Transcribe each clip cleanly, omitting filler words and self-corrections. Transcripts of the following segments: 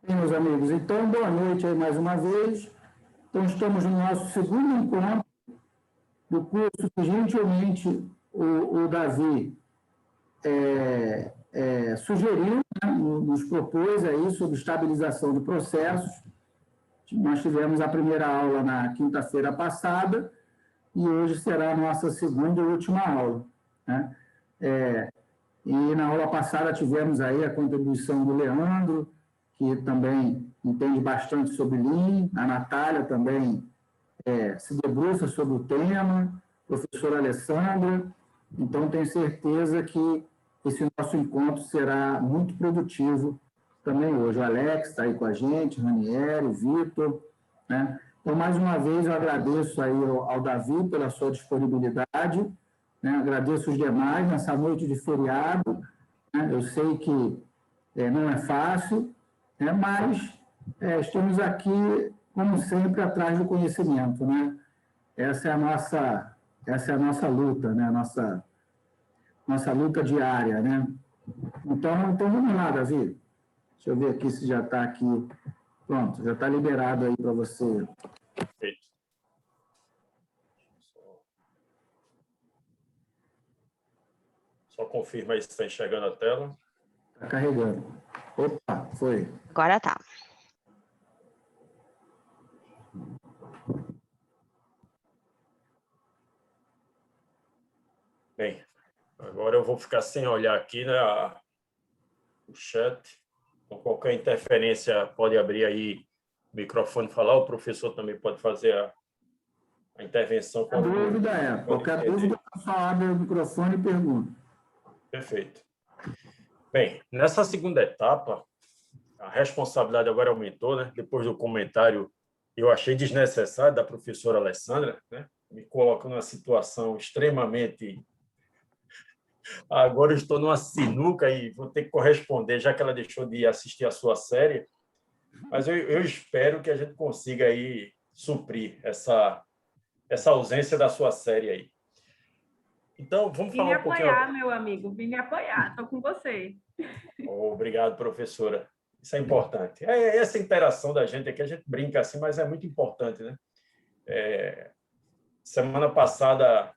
Bem, meus amigos, então, boa noite aí mais uma vez. Então, estamos no nosso segundo encontro do curso que, gentilmente, o Davi sugeriu, né, nos propôs aí sobre estabilização de processos. Nós tivemos a primeira aula na quinta-feira passada e hoje será a nossa segunda e última aula, né? E na aula passada tivemos aí a contribuição do Leandro, que também entende bastante sobre Lean, a Natália também se debruça sobre o tema, a professora Alessandra. Então, tenho certeza que esse nosso encontro será muito produtivo também hoje. O Alex está aí com a gente, Ranieri, Vitor, né? Então, mais uma vez, eu agradeço aí ao Davi pela sua disponibilidade, né? Agradeço os demais nessa noite de feriado, né? Eu sei que não é fácil, né? Mas estamos aqui, como sempre, atrás do conhecimento, né? Essa é a nossa luta, né? Nossa luta diária, né? Então vamos lá, Davi. Deixa eu ver aqui se já está aqui. Pronto, já está liberado aí para você. Perfeito. Só confirma aí se está enxergando a tela. Está carregando. Opa, foi. Agora tá. Bem, agora eu vou ficar sem olhar aqui, né, o chat. Então, qualquer interferência pode abrir aí o microfone e falar, o professor também pode fazer a intervenção. A dúvida qualquer dúvida, só abre o microfone e pergunta. Perfeito. Bem, nessa segunda etapa, a responsabilidade agora aumentou, né? Depois do comentário, eu achei desnecessário da professora Alessandra, né? Me colocando numa situação extremamente... Agora eu estou numa sinuca e vou ter que corresponder, já que ela deixou de assistir a sua série. Mas eu espero que a gente consiga aí suprir essa ausência da sua série aí. Então, vamos falar um pouquinho... Vim me apoiar, meu amigo, vim me apoiar, estou com você. Obrigado, professora. Isso é importante. Essa interação da gente aqui, a gente brinca assim, mas é muito importante, né? Semana passada,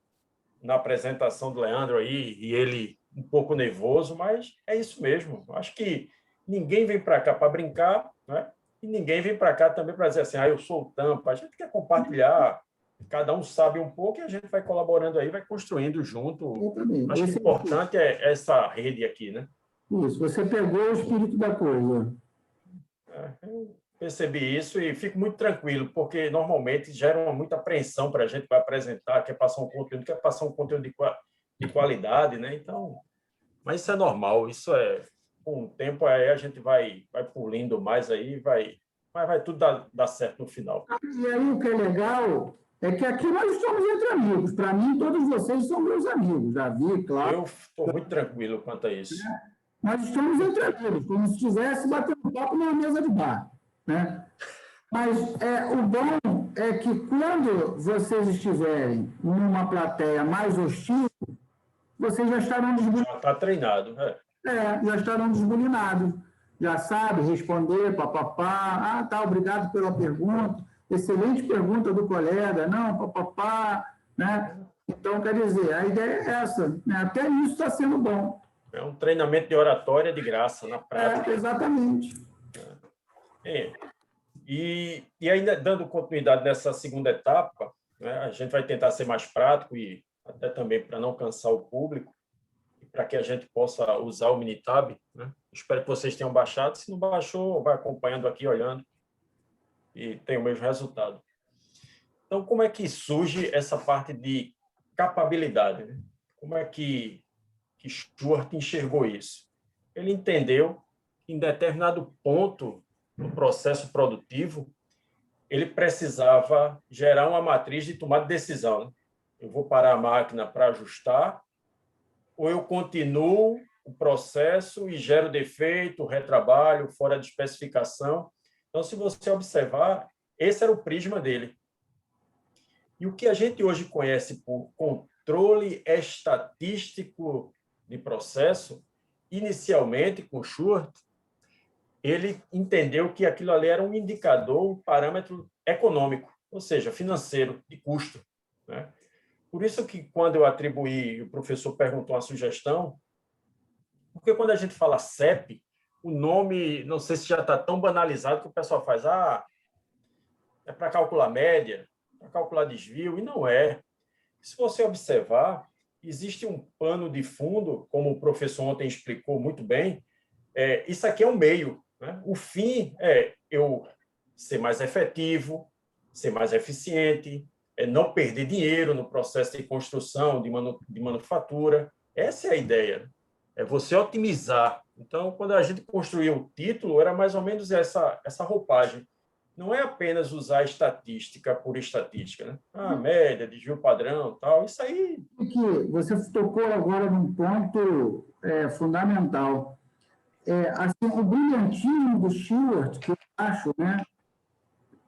na apresentação do Leandro aí, e ele um pouco nervoso, mas é isso mesmo. Acho que ninguém vem para cá para brincar, né? E ninguém vem para cá também para dizer assim, eu sou o tampa. A gente quer compartilhar, cada um sabe um pouco e a gente vai colaborando aí, vai construindo junto. Acho que o importante é essa rede aqui, né? Isso, você pegou o espírito da coisa. Eu percebi isso e fico muito tranquilo, porque normalmente gera muita apreensão para a gente que vai apresentar, quer passar um conteúdo de qualidade, né? Então, mas isso é normal, isso com o tempo aí a gente vai pulindo mais aí, vai tudo dar certo no final. E aí o que é legal é que aqui nós estamos entre amigos. Para mim, todos vocês são meus amigos. Davi, claro. Eu estou muito tranquilo quanto a isso. Nós estamos entre amigos, como se estivesse batendo papo numa mesa de bar, né? Mas o bom é que quando vocês estiverem numa plateia mais hostil, vocês já estarão desbulinados. Já está treinado. Já estarão desbulinados. Já sabe responder, papapá. Tá, obrigado pela pergunta. Excelente pergunta do colega. Não, papapá, né? Então, quer dizer, a ideia é essa, né? Até isso está sendo bom. É um treinamento de oratória de graça, na prática. Exatamente. E ainda dando continuidade nessa segunda etapa, né, a gente vai tentar ser mais prático e até também para não cansar o público, e para que a gente possa usar o Minitab, né? Espero que vocês tenham baixado. Se não baixou, vai acompanhando aqui, olhando, e tem o mesmo resultado. Então, como é que surge essa parte de capabilidade, né? Como é que Stuart enxergou isso? Ele entendeu que, em determinado ponto no processo produtivo, ele precisava gerar uma matriz de tomada de decisão, né? Eu vou parar a máquina para ajustar, ou eu continuo o processo e gero defeito, retrabalho, fora de especificação. Então, se você observar, esse era o prisma dele. E o que a gente hoje conhece por controle estatístico de processo, inicialmente com Stuart, ele entendeu que aquilo ali era um indicador, um parâmetro econômico, ou seja, financeiro, de custo, né? Por isso que, quando eu atribuí, o professor perguntou uma sugestão, porque quando a gente fala CEP, o nome, não sei se já está tão banalizado que o pessoal faz, é para calcular média, para calcular desvio, e não é. Se você observar, existe um pano de fundo, como o professor ontem explicou muito bem, isso aqui é um meio, né? O fim é eu ser mais efetivo, ser mais eficiente, não perder dinheiro no processo de construção, de manufatura. Essa é a ideia. É você otimizar. Então, quando a gente construiu o título, era mais ou menos essa roupagem. Não é apenas usar estatística por estatística, né? Média, desvio padrão, tal. Isso aí. Que você tocou agora num ponto fundamental. Assim, o brilhantismo do Stewart, que eu acho, né?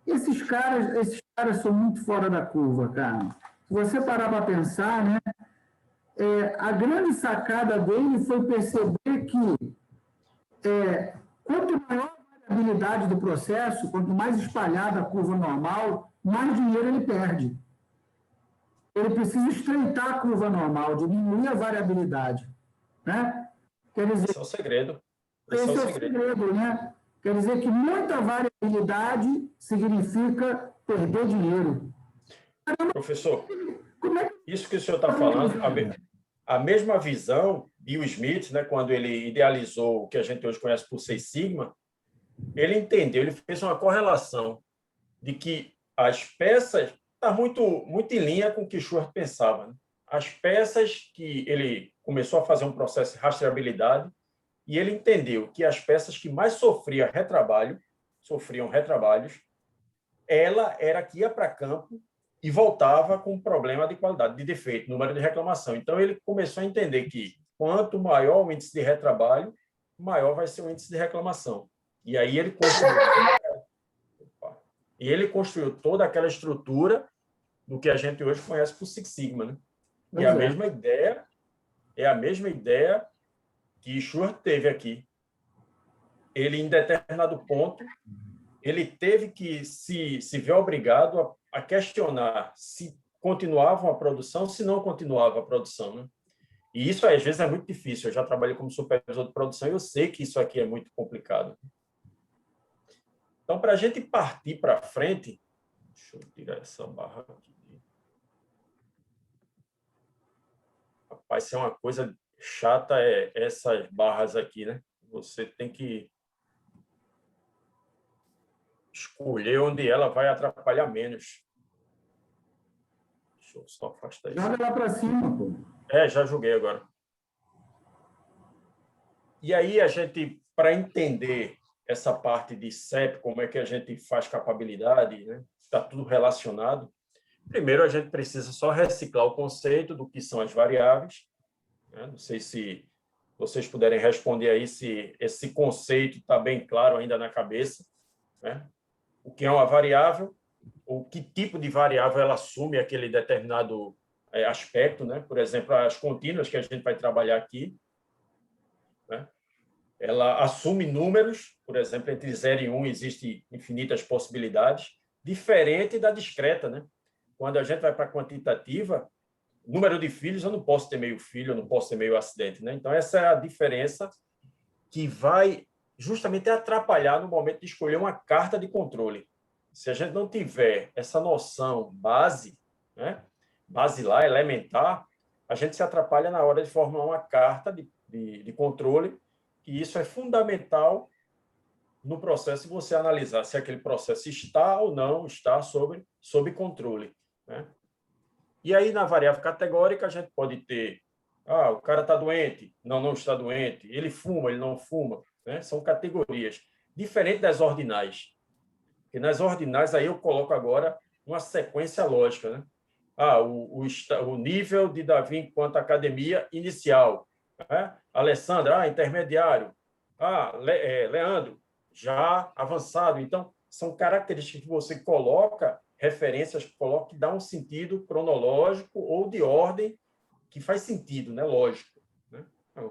Esses caras são muito fora da curva, cara. Se você parar para pensar, né? A grande sacada dele foi perceber que quanto maior a variabilidade do processo, quanto mais espalhada a curva normal, mais dinheiro ele perde. Ele precisa estreitar a curva normal, diminuir a variabilidade, né? Quer dizer, Esse é o segredo. esse é o segredo, né? Quer dizer que muita variabilidade significa perder dinheiro. Professor, Como é que isso que o senhor está falando, a mesma visão, Bill Smith, né, quando ele idealizou o que a gente hoje conhece por Seis Sigma, ele entendeu, ele fez uma correlação de que as peças está muito em linha com o que Schwartz pensava, né? As peças que ele começou a fazer um processo de rastreabilidade e ele entendeu que as peças que mais sofriam retrabalhos, ela era que ia para campo e voltava com problema de qualidade, de defeito, número de reclamação. Então, ele começou a entender que quanto maior o índice de retrabalho, maior vai ser o índice de reclamação. E aí ele construiu toda aquela estrutura do que a gente hoje conhece por Six Sigma, né? E a mesma ideia é a mesma ideia que Schwartz teve aqui. Ele, em determinado ponto, ele teve que se ver obrigado a questionar se continuava a produção, se não continuava a produção, né? E isso, às vezes, é muito difícil. Eu já trabalhei como supervisor de produção e eu sei que isso aqui é muito complicado. Então, para a gente partir para frente, deixa eu tirar essa barra aqui. Rapaz, se é uma coisa chata, essas barras aqui, né? Você tem que escolher onde ela vai atrapalhar menos. Deixa eu só afastar isso. Joga lá para cima, pô. Já joguei agora. E aí, a gente, para entender essa parte de CEP, como é que a gente faz capabilidade, né? Está tudo relacionado. Primeiro, a gente precisa só reciclar o conceito do que são as variáveis. Né? Não sei se vocês puderem responder aí se esse conceito está bem claro ainda na cabeça, né? O que é uma variável, ou que tipo de variável ela assume aquele determinado aspecto, né? Por exemplo, as contínuas que a gente vai trabalhar aqui, né? Ela assume números, por exemplo, entre 0 e 1 existem infinitas possibilidades, diferente da discreta, né? Quando a gente vai para a quantitativa, número de filhos, eu não posso ter meio filho, eu não posso ter meio acidente, né? Então, essa é a diferença que vai justamente atrapalhar no momento de escolher uma carta de controle. Se a gente não tiver essa noção base, né, basilar, elementar, a gente se atrapalha na hora de formular uma carta de controle, e isso é fundamental no processo de você analisar se aquele processo está ou não está sob controle, né? E aí, na variável categórica, a gente pode ter o cara está doente, não está doente, ele fuma, ele não fuma, né? São categorias. Diferente das ordinais. Porque nas ordinais, aí eu coloco agora uma sequência lógica, né? O nível de Davi enquanto academia inicial. Né? Alessandra, intermediário. Leandro, já avançado. Então, são características que você coloca, referências que coloca, que dá um sentido cronológico ou de ordem que faz sentido, né? Lógico. Né?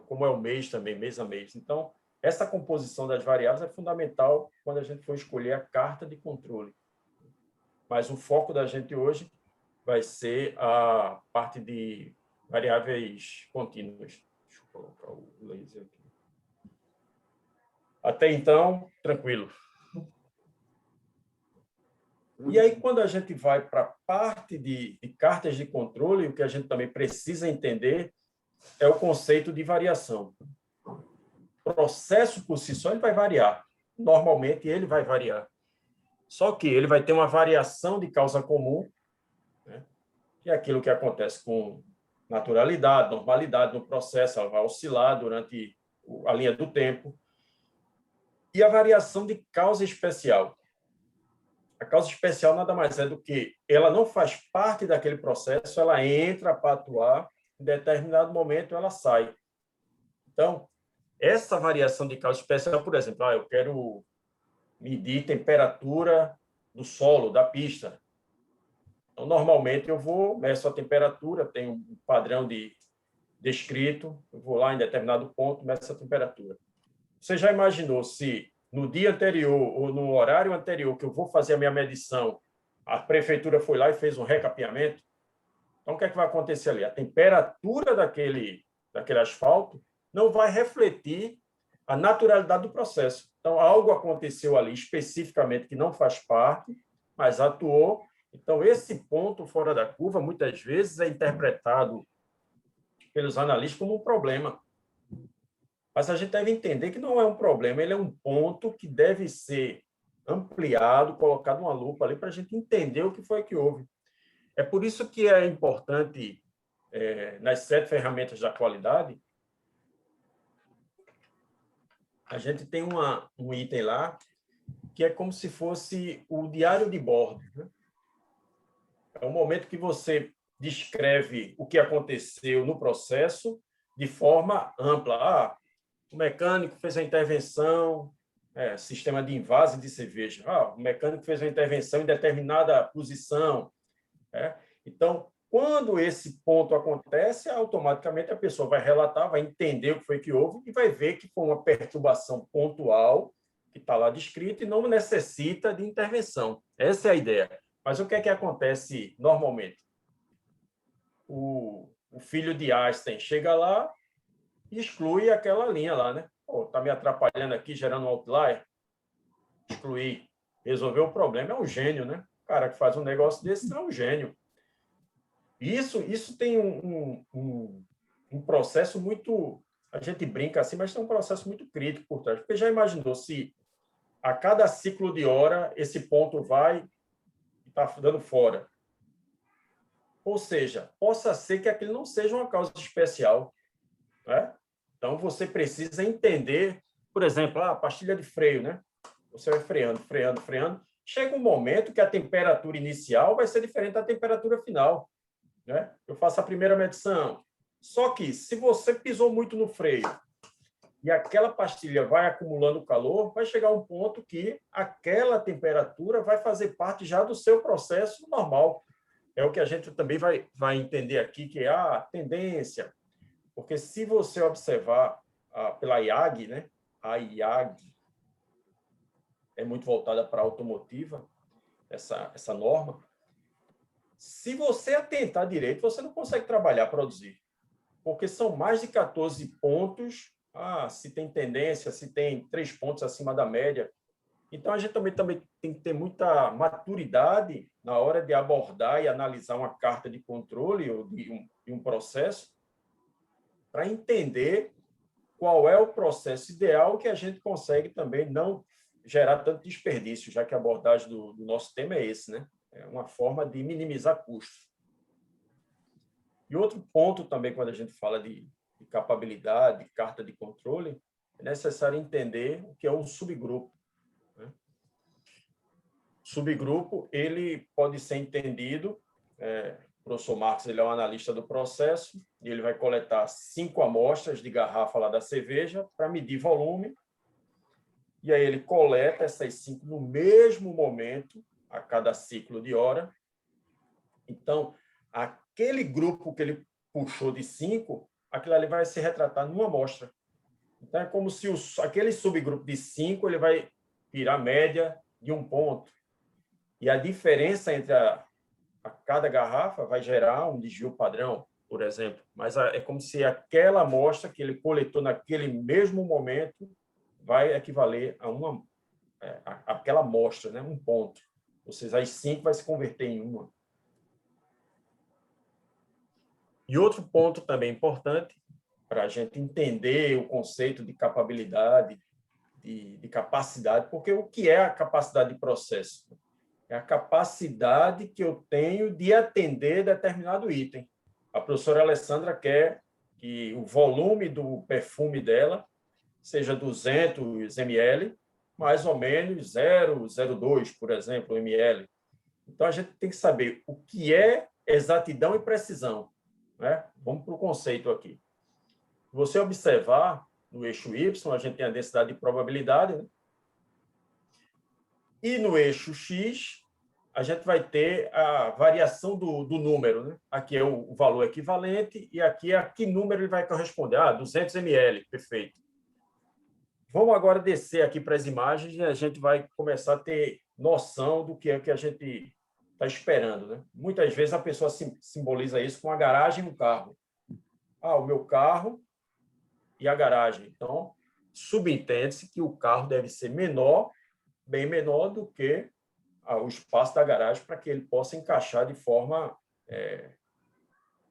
Como é o mês também, mês a mês. Então, essa composição das variáveis é fundamental quando a gente for escolher a carta de controle. Mas o foco da gente hoje vai ser a parte de variáveis contínuas. Deixa eu colocar o laser aqui. Até então, tranquilo. E aí, quando a gente vai para a parte de cartas de controle, o que a gente também precisa entender é o conceito de variação. O processo por si só ele vai variar. Normalmente, ele vai variar. Só que ele vai ter uma variação de causa comum, né? Que é aquilo que acontece com naturalidade, normalidade no processo, ela vai oscilar durante a linha do tempo. E a variação de causa especial. A causa especial nada mais é do que ela não faz parte daquele processo, ela entra para atuar, em determinado momento ela sai. Então, essa variação de causa especial, por exemplo, eu quero medir temperatura do solo, da pista. Então, normalmente, eu meço a temperatura, tenho um padrão descrito, eu vou lá em determinado ponto, meço a temperatura. Você já imaginou se no dia anterior ou no horário anterior que eu vou fazer a minha medição, a prefeitura foi lá e fez um recapeamento? Então, o que é que vai acontecer ali? A temperatura daquele asfalto não vai refletir a naturalidade do processo. Então, algo aconteceu ali especificamente que não faz parte, mas atuou. Então, esse ponto fora da curva, muitas vezes, é interpretado pelos analistas como um problema. Mas a gente deve entender que não é um problema, ele é um ponto que deve ser ampliado, colocado uma lupa ali para a gente entender o que foi que houve. É por isso que é importante, nas 7 ferramentas da qualidade, a gente tem um item lá que é como se fosse o diário de bordo, né? É o momento que você descreve o que aconteceu no processo de forma ampla. O mecânico fez a intervenção, sistema de invase de cerveja. O mecânico fez a intervenção em determinada posição. Então, quando esse ponto acontece, automaticamente a pessoa vai relatar, vai entender o que foi que houve e vai ver que foi uma perturbação pontual que está lá descrito e não necessita de intervenção. Essa é a ideia. Mas o que é que acontece normalmente? O filho de Einstein chega lá e exclui aquela linha lá, né? Está me atrapalhando aqui, gerando um outlier. Excluir. Resolver o problema é um gênio, né? O cara que faz um negócio desse é um gênio. Isso tem um processo muito... A gente brinca assim, mas tem um processo muito crítico por trás. Porque já imaginou se a cada ciclo de hora esse ponto vai e está dando fora? Ou seja, possa ser que aquilo não seja uma causa especial, né? Então, você precisa entender, por exemplo, a pastilha de freio, né? Você vai freando, freando, freando. Chega um momento que a temperatura inicial vai ser diferente da temperatura final, né? Eu faço a primeira medição. Só que, se você pisou muito no freio e aquela pastilha vai acumulando calor, vai chegar um ponto que aquela temperatura vai fazer parte já do seu processo normal. É o que a gente também vai entender aqui, que é a tendência. Porque se você observar pela IAG, né? A IAG é muito voltada para a automotiva, essa norma. Se você atentar direito, você não consegue trabalhar, produzir. Porque são mais de 14 pontos, se tem tendência, se tem 3 pontos acima da média. Então, a gente também tem que ter muita maturidade na hora de abordar e analisar uma carta de controle ou de um processo, para entender qual é o processo ideal que a gente consegue também não gerar tanto desperdício, já que a abordagem do nosso tema é esse, né? É uma forma de minimizar custos. E outro ponto também, quando a gente fala de capabilidade, de carta de controle, é necessário entender o que é um subgrupo, né? Subgrupo, ele pode ser entendido... O professor Marcos, ele é um analista do processo e ele vai coletar 5 amostras de garrafa lá da cerveja para medir volume. E aí ele coleta essas 5 no mesmo momento, a cada ciclo de hora. Então, aquele grupo que ele puxou de 5, aquilo ali vai se retratar numa amostra. Então, é como se aquele subgrupo de 5 ele vai virar média de 1 ponto. E a diferença entre a cada garrafa vai gerar um desvio padrão, por exemplo. Mas é como se aquela amostra que ele coletou naquele mesmo momento vai equivaler a aquela amostra, né? 1 ponto. Ou seja, as 5 vai se converter em 1. E outro ponto também importante para a gente entender o conceito de capabilidade, de capacidade, porque o que é a capacidade de processo? É a capacidade que eu tenho de atender determinado item. A professora Alessandra quer que o volume do perfume dela seja 200 ml, mais ou menos 0,02, por exemplo, ml. Então, a gente tem que saber o que é exatidão e precisão, né? Vamos para o conceito aqui. Se você observar, no eixo Y, a gente tem a densidade de probabilidade, né? E no eixo X, a gente vai ter a variação do número, né? Aqui é o valor equivalente e aqui é a que número ele vai corresponder. 200 ml, perfeito. Vamos agora descer aqui para as imagens e a gente vai começar a ter noção do que é que a gente está esperando, né? Muitas vezes a pessoa simboliza isso com a garagem e o carro. O meu carro e a garagem. Então, subentende-se que o carro deve ser menor, bem menor do que o espaço da garagem para que ele possa encaixar de forma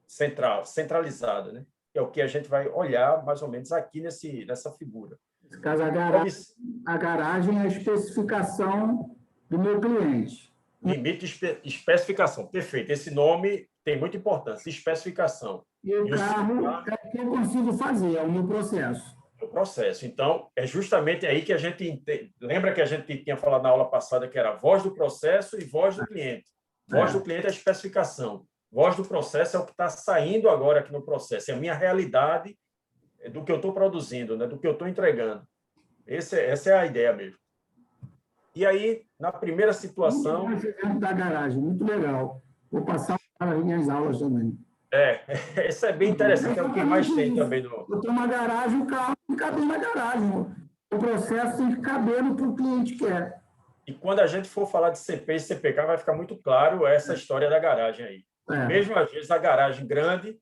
centralizada, né? É o que a gente vai olhar mais ou menos aqui nessa figura. Nesse caso, a garagem é a especificação do meu cliente. Limite de especificação. Perfeito. Esse nome tem muita importância. Especificação. E o carro é o que eu consigo fazer, é o meu processo. O processo. Então, é justamente aí que a gente lembra que a gente tinha falado na aula passada que era voz do processo e voz do cliente. Voz do cliente é a especificação. Voz do processo é o que está saindo agora aqui no processo. É a minha realidade do que eu estou produzindo, né? Do que eu estou entregando. Essa é a ideia mesmo. E aí, na primeira situação... Da garagem, muito legal. Vou passar para as minhas aulas também. Isso é bem interessante, é o que mais tem também. Eu tenho uma garagem, o carro tem que caber na garagem. O processo tem que caber no que o cliente quer. E quando a gente for falar de CP e CPK, vai ficar muito claro essa história da garagem aí. Mesmo às vezes a garagem grande,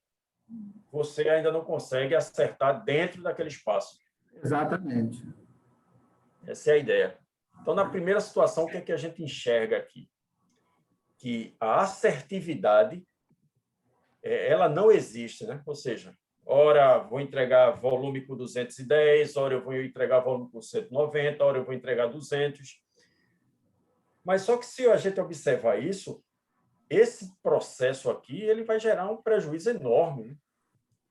você ainda não consegue acertar dentro daquele espaço. Exatamente. Essa é a ideia. Então, na primeira situação, o que é que a gente enxerga aqui? Que a assertividade, ela não existe, né? Ou seja, ora vou entregar volume com 210, ora eu vou entregar volume com 190, ora eu vou entregar 200. Mas só que se a gente observar isso, esse processo aqui ele vai gerar um prejuízo enorme, né?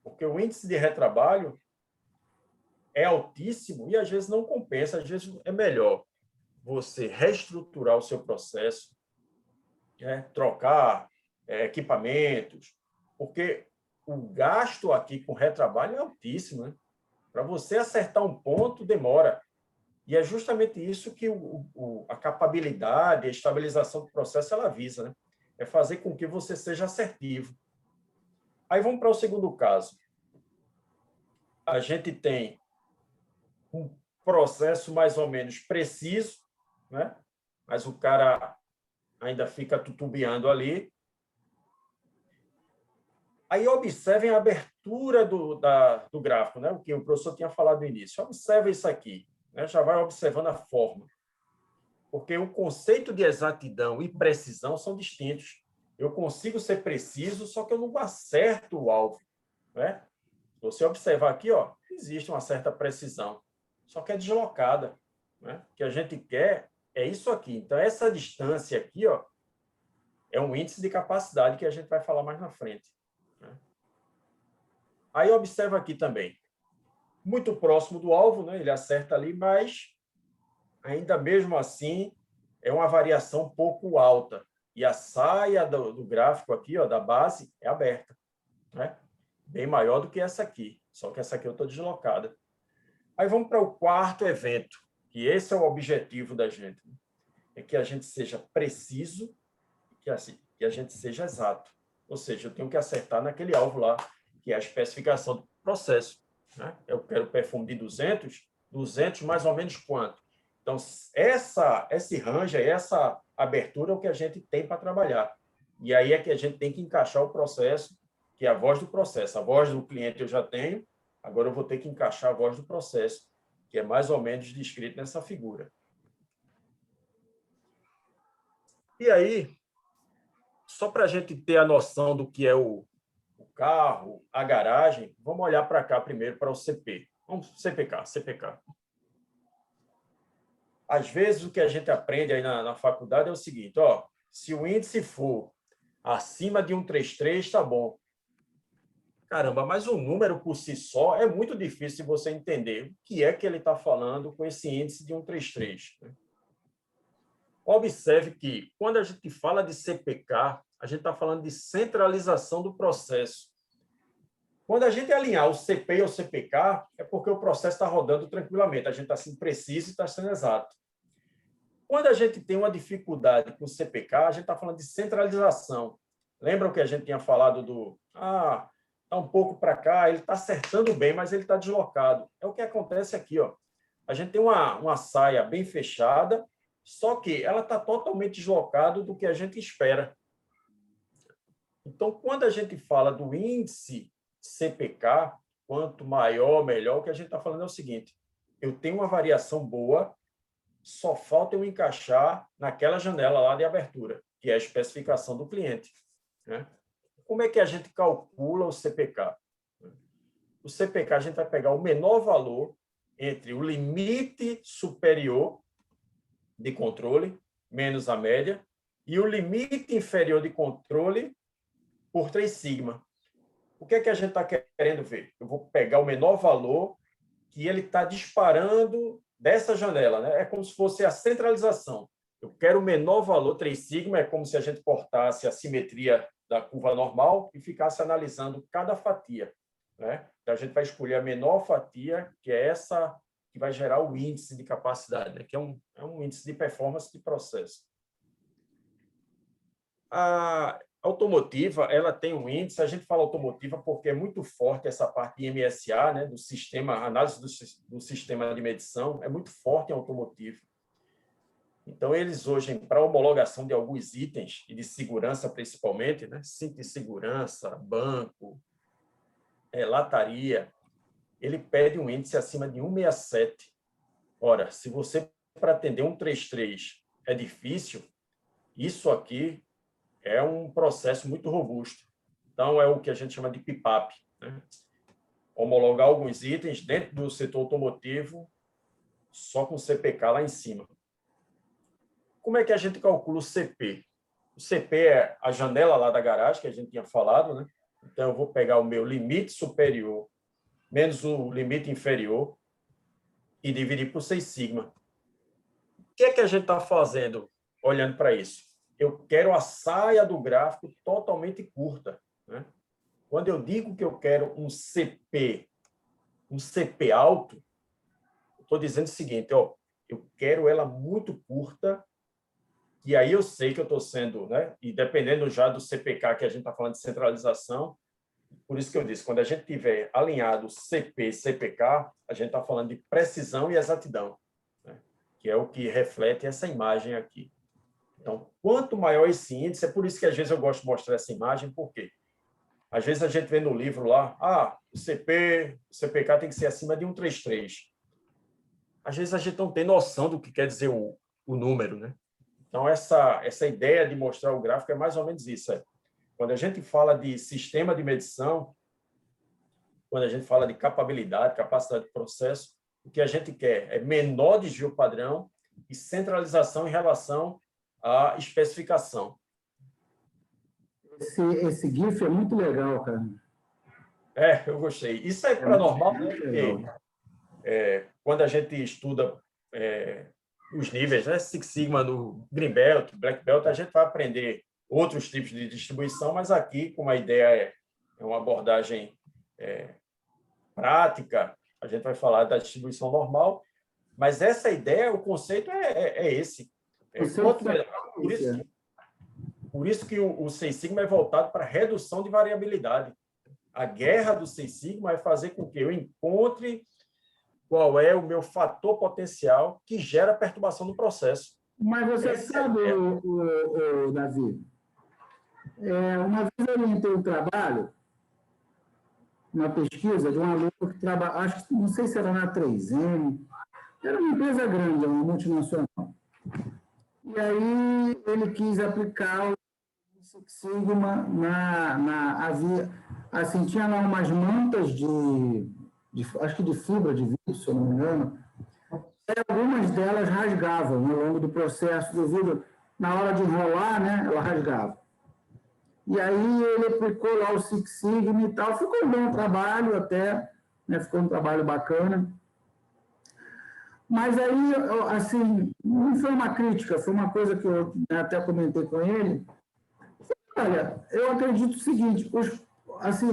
Porque o índice de retrabalho é altíssimo e às vezes não compensa, às vezes é melhor você reestruturar o seu processo, trocar equipamentos, porque o gasto aqui com retrabalho é altíssimo, né? Para você acertar um ponto, demora. E é justamente isso que a capabilidade, a estabilização do processo, ela visa, né? É fazer com que você seja assertivo. Aí vamos para o segundo caso. A gente tem um processo mais ou menos preciso, né? Mas o cara ainda fica titubeando ali. Aí observem a abertura do gráfico, né? O que o professor tinha falado no início. Observe isso aqui, né? Já vai observando a forma. Porque o conceito de exatidão e precisão são distintos. Eu consigo ser preciso, só que eu não acerto o alvo, né? Se você observar aqui, existe uma certa precisão, só que é deslocada, né? O que a gente quer é isso aqui. Então, essa distância aqui, é um índice de capacidade que a gente vai falar mais na frente, né? Aí, observa aqui também. Muito próximo do alvo, né? Ele acerta ali, mas ainda mesmo assim é uma variação um pouco alta. E a saia do gráfico aqui, da base, é aberta, né? Bem maior do que essa aqui, só que essa aqui eu estou deslocada. Aí vamos para o quarto evento, que esse é o objetivo da gente, né? É que a gente seja preciso, que a gente seja exato. Ou seja, eu tenho que acertar naquele alvo lá, que é a especificação do processo. né? Eu quero perfume de 200 mais ou menos quanto? Então, esse range, essa abertura é o que a gente tem para trabalhar. E aí é que a gente tem que encaixar o processo, que é a voz do processo. A voz do cliente eu já tenho, agora eu vou ter que encaixar a voz do processo, que é mais ou menos descrito nessa figura. E aí, só para a gente ter a noção do que é o carro, a garagem, vamos olhar para cá primeiro, para o CP. Vamos, CPK. Às vezes, o que a gente aprende aí na faculdade é o seguinte, ó, se o índice for acima de 133, está bom. Caramba, mas o número por si só é muito difícil de você entender o que é que ele está falando com esse índice de 133. Observe que, quando a gente fala de CPK, a gente está falando de centralização do processo. Quando a gente alinhar o CP e o CPK, é porque o processo está rodando tranquilamente, a gente está sendo preciso e está sendo exato. Quando a gente tem uma dificuldade com o CPK, a gente está falando de centralização. Lembra o que a gente tinha falado do... está um pouco para cá, ele está acertando bem, mas ele está deslocado. É o que acontece aqui. Ó. A gente tem uma saia bem fechada, só que ela está totalmente deslocada do que a gente espera. Então, quando a gente fala do índice CPK, quanto maior, melhor, o que a gente está falando é o seguinte, eu tenho uma variação boa, só falta eu encaixar naquela janela lá de abertura, que é a especificação do cliente. Né? Como é que a gente calcula o CPK? O CPK, a gente vai pegar o menor valor entre o limite superior de controle, menos a média, e o limite inferior de controle por 3 sigma. O que é que a gente está querendo ver? Eu vou pegar o menor valor que ele está disparando dessa janela, né? É como se fosse a centralização. Eu quero o menor valor, 3 sigma, é como se a gente cortasse a simetria da curva normal e ficasse analisando cada fatia. Né? Então, a gente vai escolher a menor fatia, que é essa que vai gerar o índice de capacidade, né? Que é um índice de performance de processo. A automotiva, ela tem um índice, a gente fala automotiva porque é muito forte essa parte de MSA, né, do sistema, análise do sistema de medição, é muito forte em automotiva. Então, eles hoje, para homologação de alguns itens, e de segurança principalmente, né, cinto de segurança, banco, lataria, ele pede um índice acima de 167. Ora, se você, para atender 133, é difícil, isso aqui é um processo muito robusto. Então, é o que a gente chama de PIPAP. Né? Homologar alguns itens dentro do setor automotivo só com CPK lá em cima. Como é que a gente calcula o CP? O CP é a janela lá da garagem, que a gente tinha falado. Né? Então, eu vou pegar o meu limite superior menos o limite inferior e dividir por 6 sigma. O que é que a gente está fazendo olhando para isso? Eu quero a saia do gráfico totalmente curta. Né? Quando eu digo que eu quero um CP alto, estou dizendo o seguinte, ó, eu quero ela muito curta, e aí eu sei que eu estou sendo, né? E dependendo já do CPK que a gente está falando de centralização, por isso que eu disse, quando a gente tiver alinhado CP e CPK, a gente está falando de precisão e exatidão, né? Que é o que reflete essa imagem aqui. Então, quanto maior esse índice, é por isso que às vezes eu gosto de mostrar essa imagem, por quê? Às vezes a gente vê no livro lá, o CPK tem que ser acima de 133. Às vezes a gente não tem noção do que quer dizer o número, né? Então, essa ideia de mostrar o gráfico é mais ou menos isso. Quando a gente fala de sistema de medição, quando a gente fala de capabilidade, capacidade de processo, o que a gente quer é menor desvio padrão e centralização em relação à especificação. Esse GIF é muito legal, cara. Eu gostei. Isso é para normal, né? Porque, quando a gente estuda os níveis, né? Six Sigma no Green Belt, Black Belt, a gente vai aprender outros tipos de distribuição, mas aqui, como a ideia é uma abordagem prática, a gente vai falar da distribuição normal, mas essa ideia, o conceito é esse. Por isso que o Seis Sigma é voltado para redução de variabilidade. A guerra do Six Sigma é fazer com que eu encontre qual é o meu fator potencial que gera perturbação do processo. Mas você sabe, Davi, uma vez eu orientei um trabalho, uma pesquisa de um aluno que trabalha, acho que não sei se era na 3M, era uma empresa grande, uma multinacional. E aí ele quis aplicar o Six Sigma assim, tinha lá umas mantas acho que de fibra de vidro, se eu não me engano, e algumas delas rasgavam ao longo do processo do vidro, na hora de enrolar, né, ela rasgava. E aí ele aplicou lá o Six Sigma e tal, ficou um bom trabalho até, né, ficou um trabalho bacana. Mas aí, assim, não foi uma crítica, foi uma coisa que eu até comentei com ele. Olha, eu acredito o seguinte,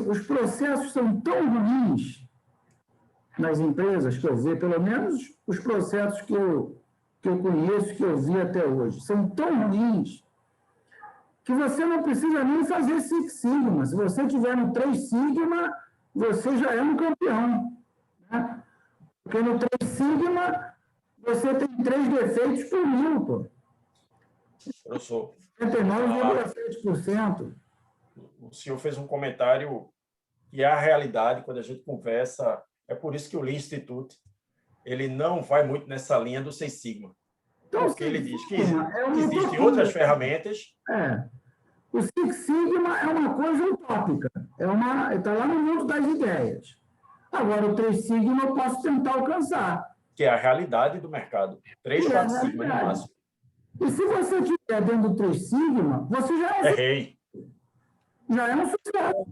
os processos são tão ruins nas empresas que eu vejo, pelo menos os processos que eu conheço, que eu vi até hoje, são tão ruins que você não precisa nem fazer Six Sigma. Se você tiver no 3 Sigma, você já é um campeão, né? Porque no 3 Sigma, você tem 3 defeitos por 1000, pô. Professor, 99,7%. o senhor fez um comentário e é a realidade quando a gente conversa. É por isso que o Lean Institute ele não vai muito nessa linha do Six Sigma. Então, Porque ele diz que uma existem utopia. outras ferramentas. O Six Sigma é uma coisa utópica. Está lá no mundo das ideias. Agora, o 3 Sigma eu posso tentar alcançar. Que é a realidade do mercado. 3, 4 Sigma no máximo. E se você estiver dentro do 3 Sigma, você rei. Já é um sucesso.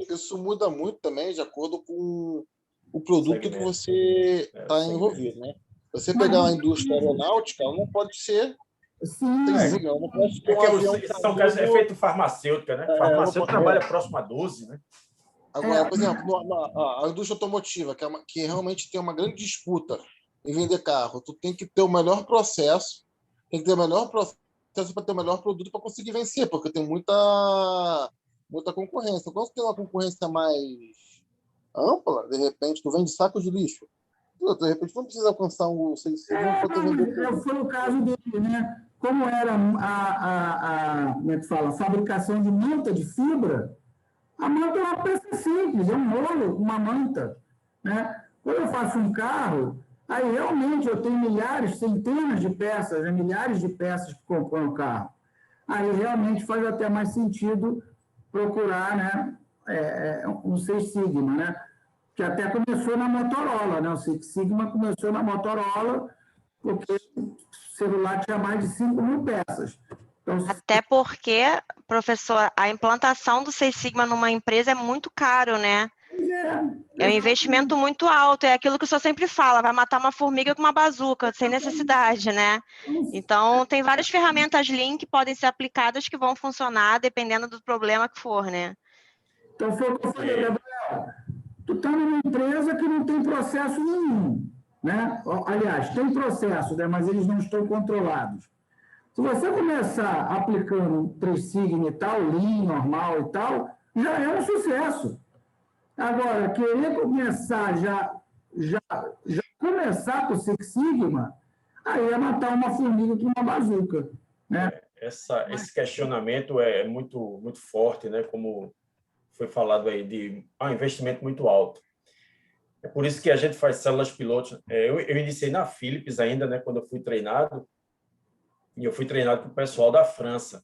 Isso muda muito também de acordo com o produto que você está envolvido, né? Você pegar uma indústria aeronáutica, ela não pode ser sensível, ela não pode ter um avião. São casos de efeito farmacêutica, né? Farmacêutico trabalha próximo a 12, né? Agora, por exemplo, a indústria automotiva, que realmente tem uma grande disputa em vender carro, tu tem que ter o melhor processo, tem que ter o melhor processo para ter o melhor produto para conseguir vencer, porque tem muita concorrência. Quando você tem uma concorrência mais ampla, de repente, tu vende saco de lixo. De repente, não precisa alcançar um 6 para tu vender tudo. Foi o caso dele, né? Como era como é que fala? A fabricação de manta de fibra, a manta é uma peça simples, é um rolo, uma manta, né? Quando eu faço um carro, aí realmente eu tenho milhares, centenas de peças, né? Milhares de peças que compõem o carro. Aí realmente faz até mais sentido procurar, né, um Six Sigma, né? Que até começou na Motorola, né? O Six Sigma começou na Motorola porque o celular tinha mais de 5.000 peças. Então, até porque, professor, a implantação do Six Sigma numa empresa é muito caro, né? É um investimento muito alto, é aquilo que o senhor sempre fala, vai matar uma formiga com uma bazuca, sem necessidade, né? Então, tem várias ferramentas Lean que podem ser aplicadas que vão funcionar dependendo do problema que for, né? Então, foi o que eu falei, Gabriel, tu está numa empresa que não tem processo nenhum, né? Aliás, tem processo, né? Mas eles não estão controlados. Se você começar aplicando 3 Sigma e tal, Lean, normal e tal, já é um sucesso. Agora, querer começar já começar com o Six Sigma, aí é matar uma formiga com uma bazuca, né? Esse questionamento é muito, muito forte, né? Como foi falado aí, de um investimento muito alto. É por isso que a gente faz células pilotos. Eu iniciei na Philips ainda, né? Quando eu fui treinado, e eu fui treinado com o pessoal da França.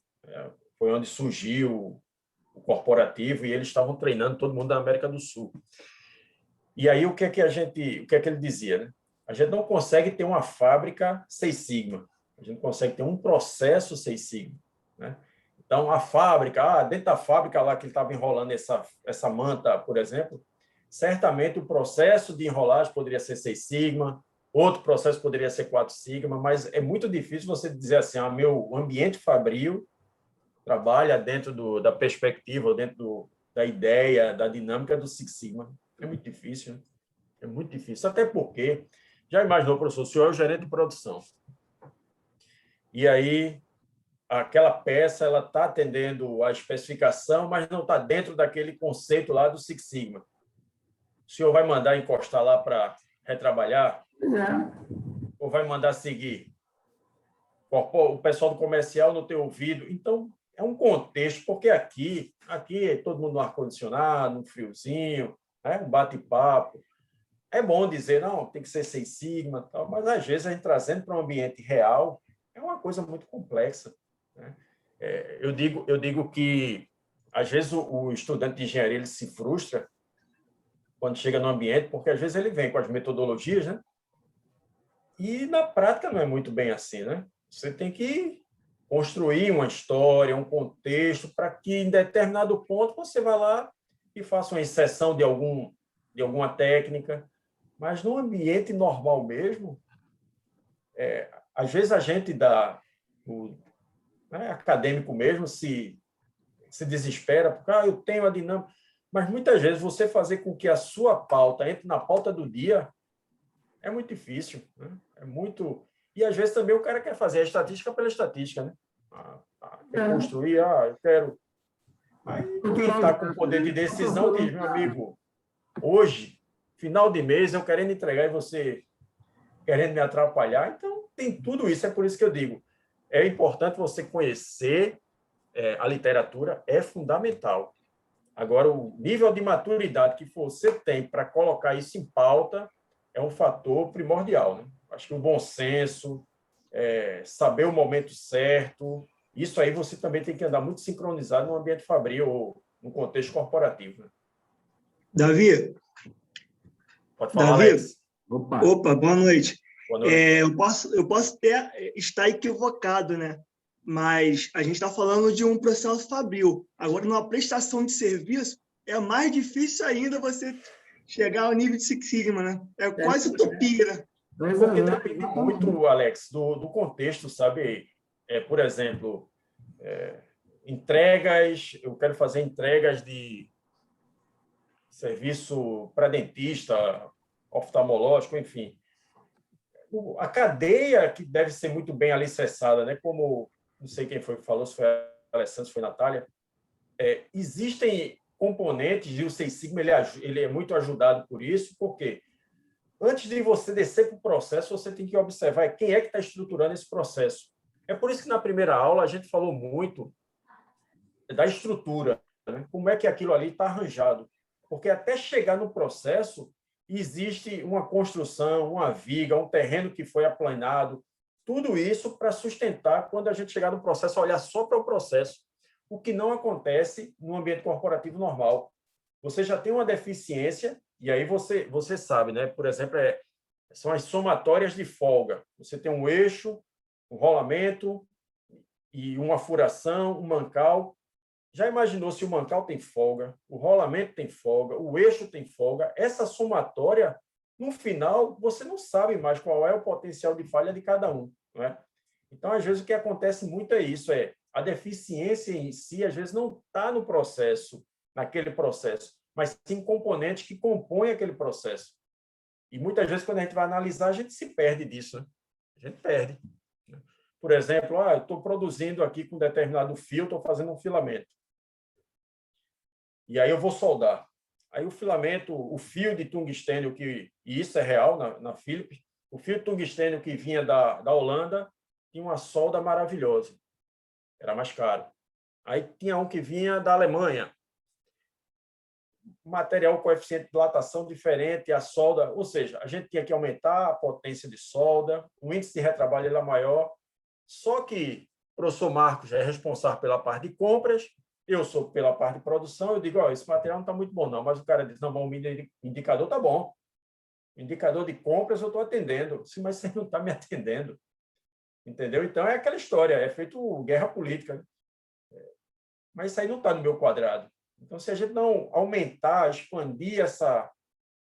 Foi onde surgiu o corporativo e eles estavam treinando todo mundo da América do Sul. E aí o que é que ele dizia, né? A gente não consegue ter uma fábrica Six Sigma. A gente consegue ter um processo Six Sigma, né? Então a fábrica, dentro da fábrica lá que ele estava enrolando essa manta, por exemplo, certamente o processo de enrolagem poderia ser Six Sigma, outro processo poderia ser 4 Sigma, mas é muito difícil você dizer assim, meu ambiente fabril trabalha dentro da perspectiva, dentro da ideia, da dinâmica do Six Sigma. É muito difícil, né? É muito difícil. Até porque, já imaginou, professor, o senhor é o gerente de produção. E aí, aquela peça ela está atendendo a especificação, mas não está dentro daquele conceito lá do Six Sigma. O senhor vai mandar encostar lá para retrabalhar? Ou vai mandar seguir? O pessoal do comercial não tem ouvido. Então, é um contexto, porque aqui é todo mundo no ar-condicionado, um friozinho, né? Um bate-papo. É bom dizer, não, tem que ser Seis Sigma, tal, mas às vezes a gente trazendo para um ambiente real é uma coisa muito complexa, né? Eu digo que, às vezes, o estudante de engenharia ele se frustra quando chega no ambiente, porque às vezes ele vem com as metodologias, né? E na prática não é muito bem assim, né? Você tem que construir uma história, um contexto, para que em determinado ponto você vá lá e faça uma exceção de alguma técnica, mas no ambiente normal mesmo, às vezes a gente acadêmico mesmo se desespera, porque eu tenho a dinâmica, mas muitas vezes você fazer com que a sua pauta entre na pauta do dia é muito difícil, né? É muito... E, às vezes, também o cara quer fazer a estatística pela estatística, né? Quer construir, eu quero... Aí, quem está com poder de decisão diz, meu amigo, hoje, final de mês, eu querendo entregar e você querendo me atrapalhar. Então, tem tudo isso. É por isso que eu digo, é importante você conhecer a literatura, é fundamental. Agora, o nível de maturidade que você tem para colocar isso em pauta é um fator primordial, né? Acho que o bom senso, saber o momento certo, isso aí você também tem que andar muito sincronizado no ambiente fabril ou no contexto corporativo, né? Davi? Pode falar, Davi? Alex. Opa, boa noite. Boa noite. Eu posso até estar equivocado, né? Mas a gente está falando de um processo fabril. Agora, numa prestação de serviço, é mais difícil ainda você chegar ao nível de Six Sigma, né? É quase utopia, né? Porque depende muito, Alex, do contexto, sabe? Por exemplo, entregas, eu quero fazer entregas de serviço para dentista, oftalmológico, enfim. A cadeia que deve ser muito bem alicerçada, né? Como, não sei quem foi que falou, se foi a Alessandra, se foi a Natália, existem componentes, e o Seis Sigma ele é muito ajudado por isso, porque antes de você descer para o processo, você tem que observar quem é que está estruturando esse processo. É por isso que na primeira aula a gente falou muito da estrutura, né? Como é que aquilo ali está arranjado. Porque até chegar no processo, existe uma construção, uma viga, um terreno que foi aplanado, tudo isso para sustentar quando a gente chegar no processo, olhar só para o processo, o que não acontece no ambiente corporativo normal. Você já tem uma deficiência, e aí você sabe, né? Por exemplo, são as somatórias de folga. Você tem um eixo, um rolamento e uma furação, um mancal. Já imaginou se o mancal tem folga, o rolamento tem folga, o eixo tem folga? Essa somatória, no final, você não sabe mais qual é o potencial de falha de cada um, não é? Então, às vezes, o que acontece muito é isso, a deficiência em si, às vezes, não está no processo, naquele processo, mas sim componentes que compõem aquele processo. E, muitas vezes, quando a gente vai analisar, a gente se perde disso, né? A gente perde. Por exemplo, eu estou produzindo aqui com determinado fio, estou fazendo um filamento. E aí eu vou soldar. Aí o filamento, o fio de tungstênio, e isso é real na Philips, o fio de tungstênio que vinha da Holanda tinha uma solda maravilhosa. Era mais caro. Aí tinha um que vinha da Alemanha. Material coeficiente de dilatação diferente, a solda, ou seja, a gente tinha que aumentar a potência de solda, o índice de retrabalho era maior. Só que o professor Marcos é responsável pela parte de compras, eu sou pela parte de produção, eu digo, esse material não está muito bom não, mas o cara diz, não, o indicador está bom. O indicador de compras eu estou atendendo. Sim, mas você não está me atendendo. Entendeu? Então, é aquela história, é feito guerra política, né? Mas isso aí não está no meu quadrado. Então, se a gente não aumentar, expandir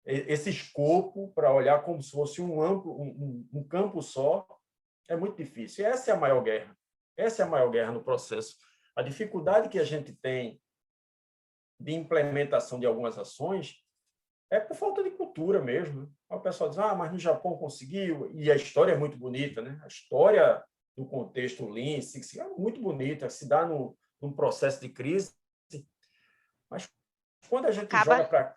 esse escopo para olhar como se fosse um campo só, é muito difícil. E essa é a maior guerra. Essa é a maior guerra no processo. A dificuldade que a gente tem de implementação de algumas ações é por falta de cultura mesmo. O pessoal diz, mas no Japão conseguiu, e a história é muito bonita, né? A história do contexto Lean, Six Sigma, é muito bonita, se dá num processo de crise, mas quando a gente joga para...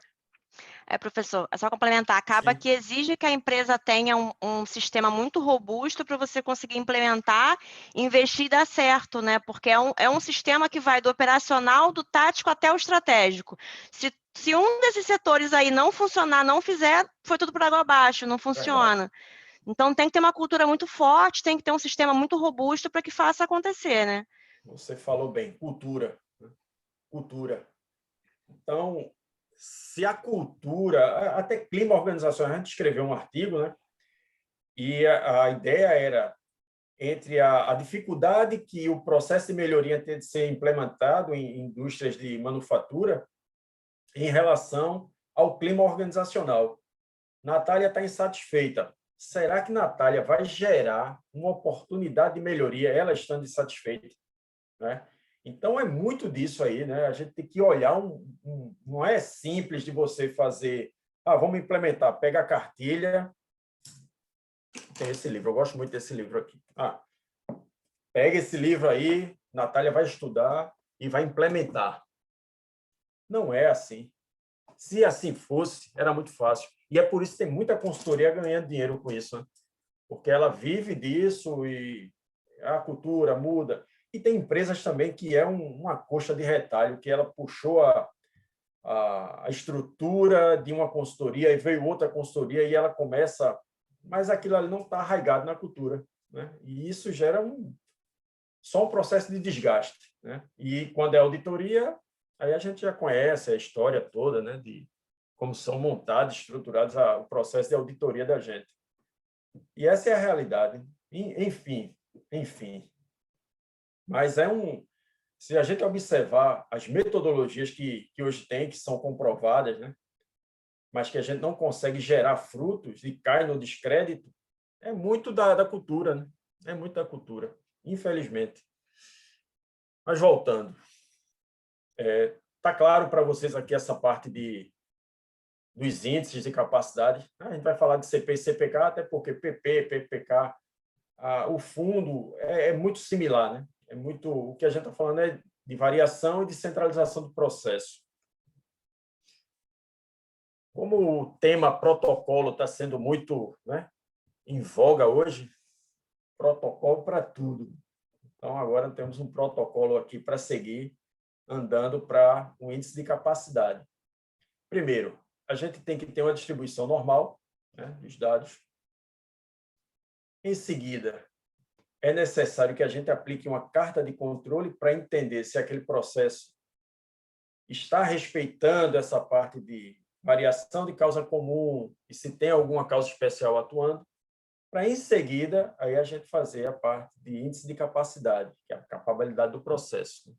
Professor, é só complementar, acaba Sim. que exige que a empresa tenha um sistema muito robusto para você conseguir implementar, investir e dar certo, né? Porque é um sistema que vai do operacional, do tático até o estratégico. Se um desses setores aí não funcionar, não fizer, foi tudo por água abaixo, não funciona. Então, tem que ter uma cultura muito forte, tem que ter um sistema muito robusto para que faça acontecer, né? Você falou bem, cultura. Cultura. Então, se a cultura, até clima organizacional, a gente escreveu um artigo, né? E a ideia era entre a dificuldade que o processo de melhoria tem de ser implementado em indústrias de manufatura em relação ao clima organizacional. Natália está insatisfeita. Será que Natália vai gerar uma oportunidade de melhoria, ela estando insatisfeita? Né? Então, é muito disso aí, né? A gente tem que olhar, não é simples de você fazer, vamos implementar, pega a cartilha, tem esse livro, eu gosto muito desse livro aqui. Pega esse livro aí, Natália vai estudar e vai implementar. Não é assim. Se assim fosse, era muito fácil. E é por isso que tem muita consultoria ganhando dinheiro com isso, né? Porque ela vive disso e a cultura muda. E tem empresas também que é uma coxa de retalho, que ela puxou a estrutura de uma consultoria e veio outra consultoria e ela começa... Mas aquilo ali não está arraigado na cultura, né? E isso gera só um processo de desgaste, né? E quando é auditoria, aí a gente já conhece a história toda, né? De como são montados, estruturados o processo de auditoria da gente. E essa é a realidade. Enfim. Mas se a gente observar as metodologias que hoje tem, que são comprovadas, né? Mas que a gente não consegue gerar frutos e cai no descrédito, é muito da cultura, né? É muito da cultura, infelizmente. Mas voltando, está claro para vocês aqui essa parte dos índices de capacidade. A gente vai falar de CP e CPK, até porque PP, PPK, o fundo é muito similar, né? O que a gente está falando é de variação e de centralização do processo. Como o tema protocolo está sendo muito, né, em voga hoje, protocolo para tudo. Então, agora temos um protocolo aqui para seguir, andando para o índice de capacidade. Primeiro, a gente tem que ter uma distribuição normal, né, dos dados. Em seguida, é necessário que a gente aplique uma carta de controle para entender se aquele processo está respeitando essa parte de variação de causa comum e se tem alguma causa especial atuando, para, em seguida, aí a gente fazer a parte de índice de capacidade, que é a capabilidade do processo.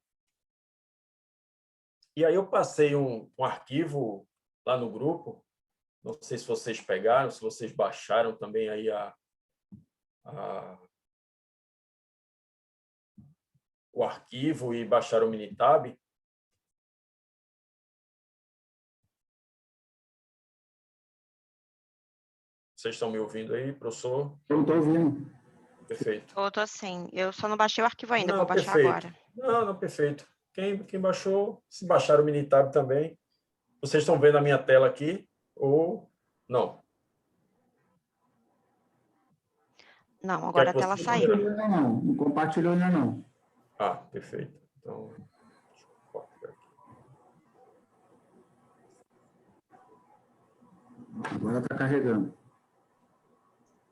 E aí eu passei um arquivo lá no grupo, não sei se vocês pegaram, se vocês baixaram também aí o arquivo e baixaram o Minitab. Vocês estão me ouvindo aí, professor? Eu estou ouvindo. Perfeito. Eu estou sim. Eu só não baixei o arquivo ainda, Não, vou baixar perfeito. agora. Não, perfeito. Quem baixou, se baixaram o Minitab também, vocês estão vendo a minha tela aqui ou não? Não, agora a tela saiu. Não compartilhou ainda não. Perfeito. Então, deixa eu cortar aqui. Agora está carregando.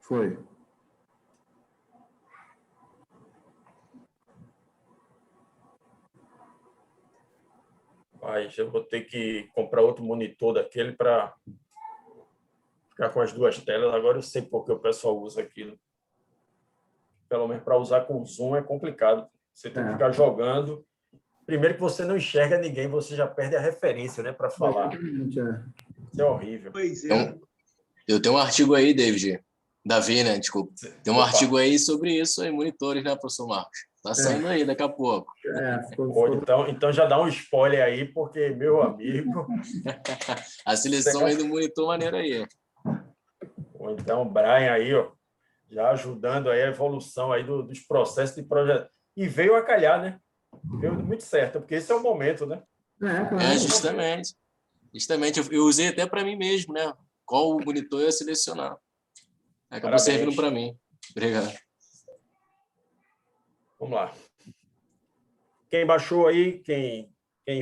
Foi. Mas eu vou ter que comprar outro monitor daquele para ficar com as duas telas. Agora eu sei por que o pessoal usa aquilo. Pelo menos para usar com Zoom é complicado. Você tem que ficar jogando. Primeiro que você não enxerga ninguém, você já perde a referência, né, para falar. Isso é horrível. Pois é. Então, eu tenho um artigo aí, Davi, né? Desculpa. Tem um artigo aí sobre isso aí, monitores, né, professor Marcos? Tá saindo aí daqui a pouco. Então já dá um spoiler aí, porque, meu amigo... A seleção aí do monitor maneiro aí. Ou então o Brian aí, ó. já ajudando aí a evolução aí dos processos de projeto. E veio a calhar, né? Veio muito certo, porque esse é o momento, né? Claro. Justamente. Justamente, eu usei até para mim mesmo, né? Qual o monitor eu ia selecionar. Acabou servindo para mim. Obrigado. Vamos lá. Quem baixou aí, quem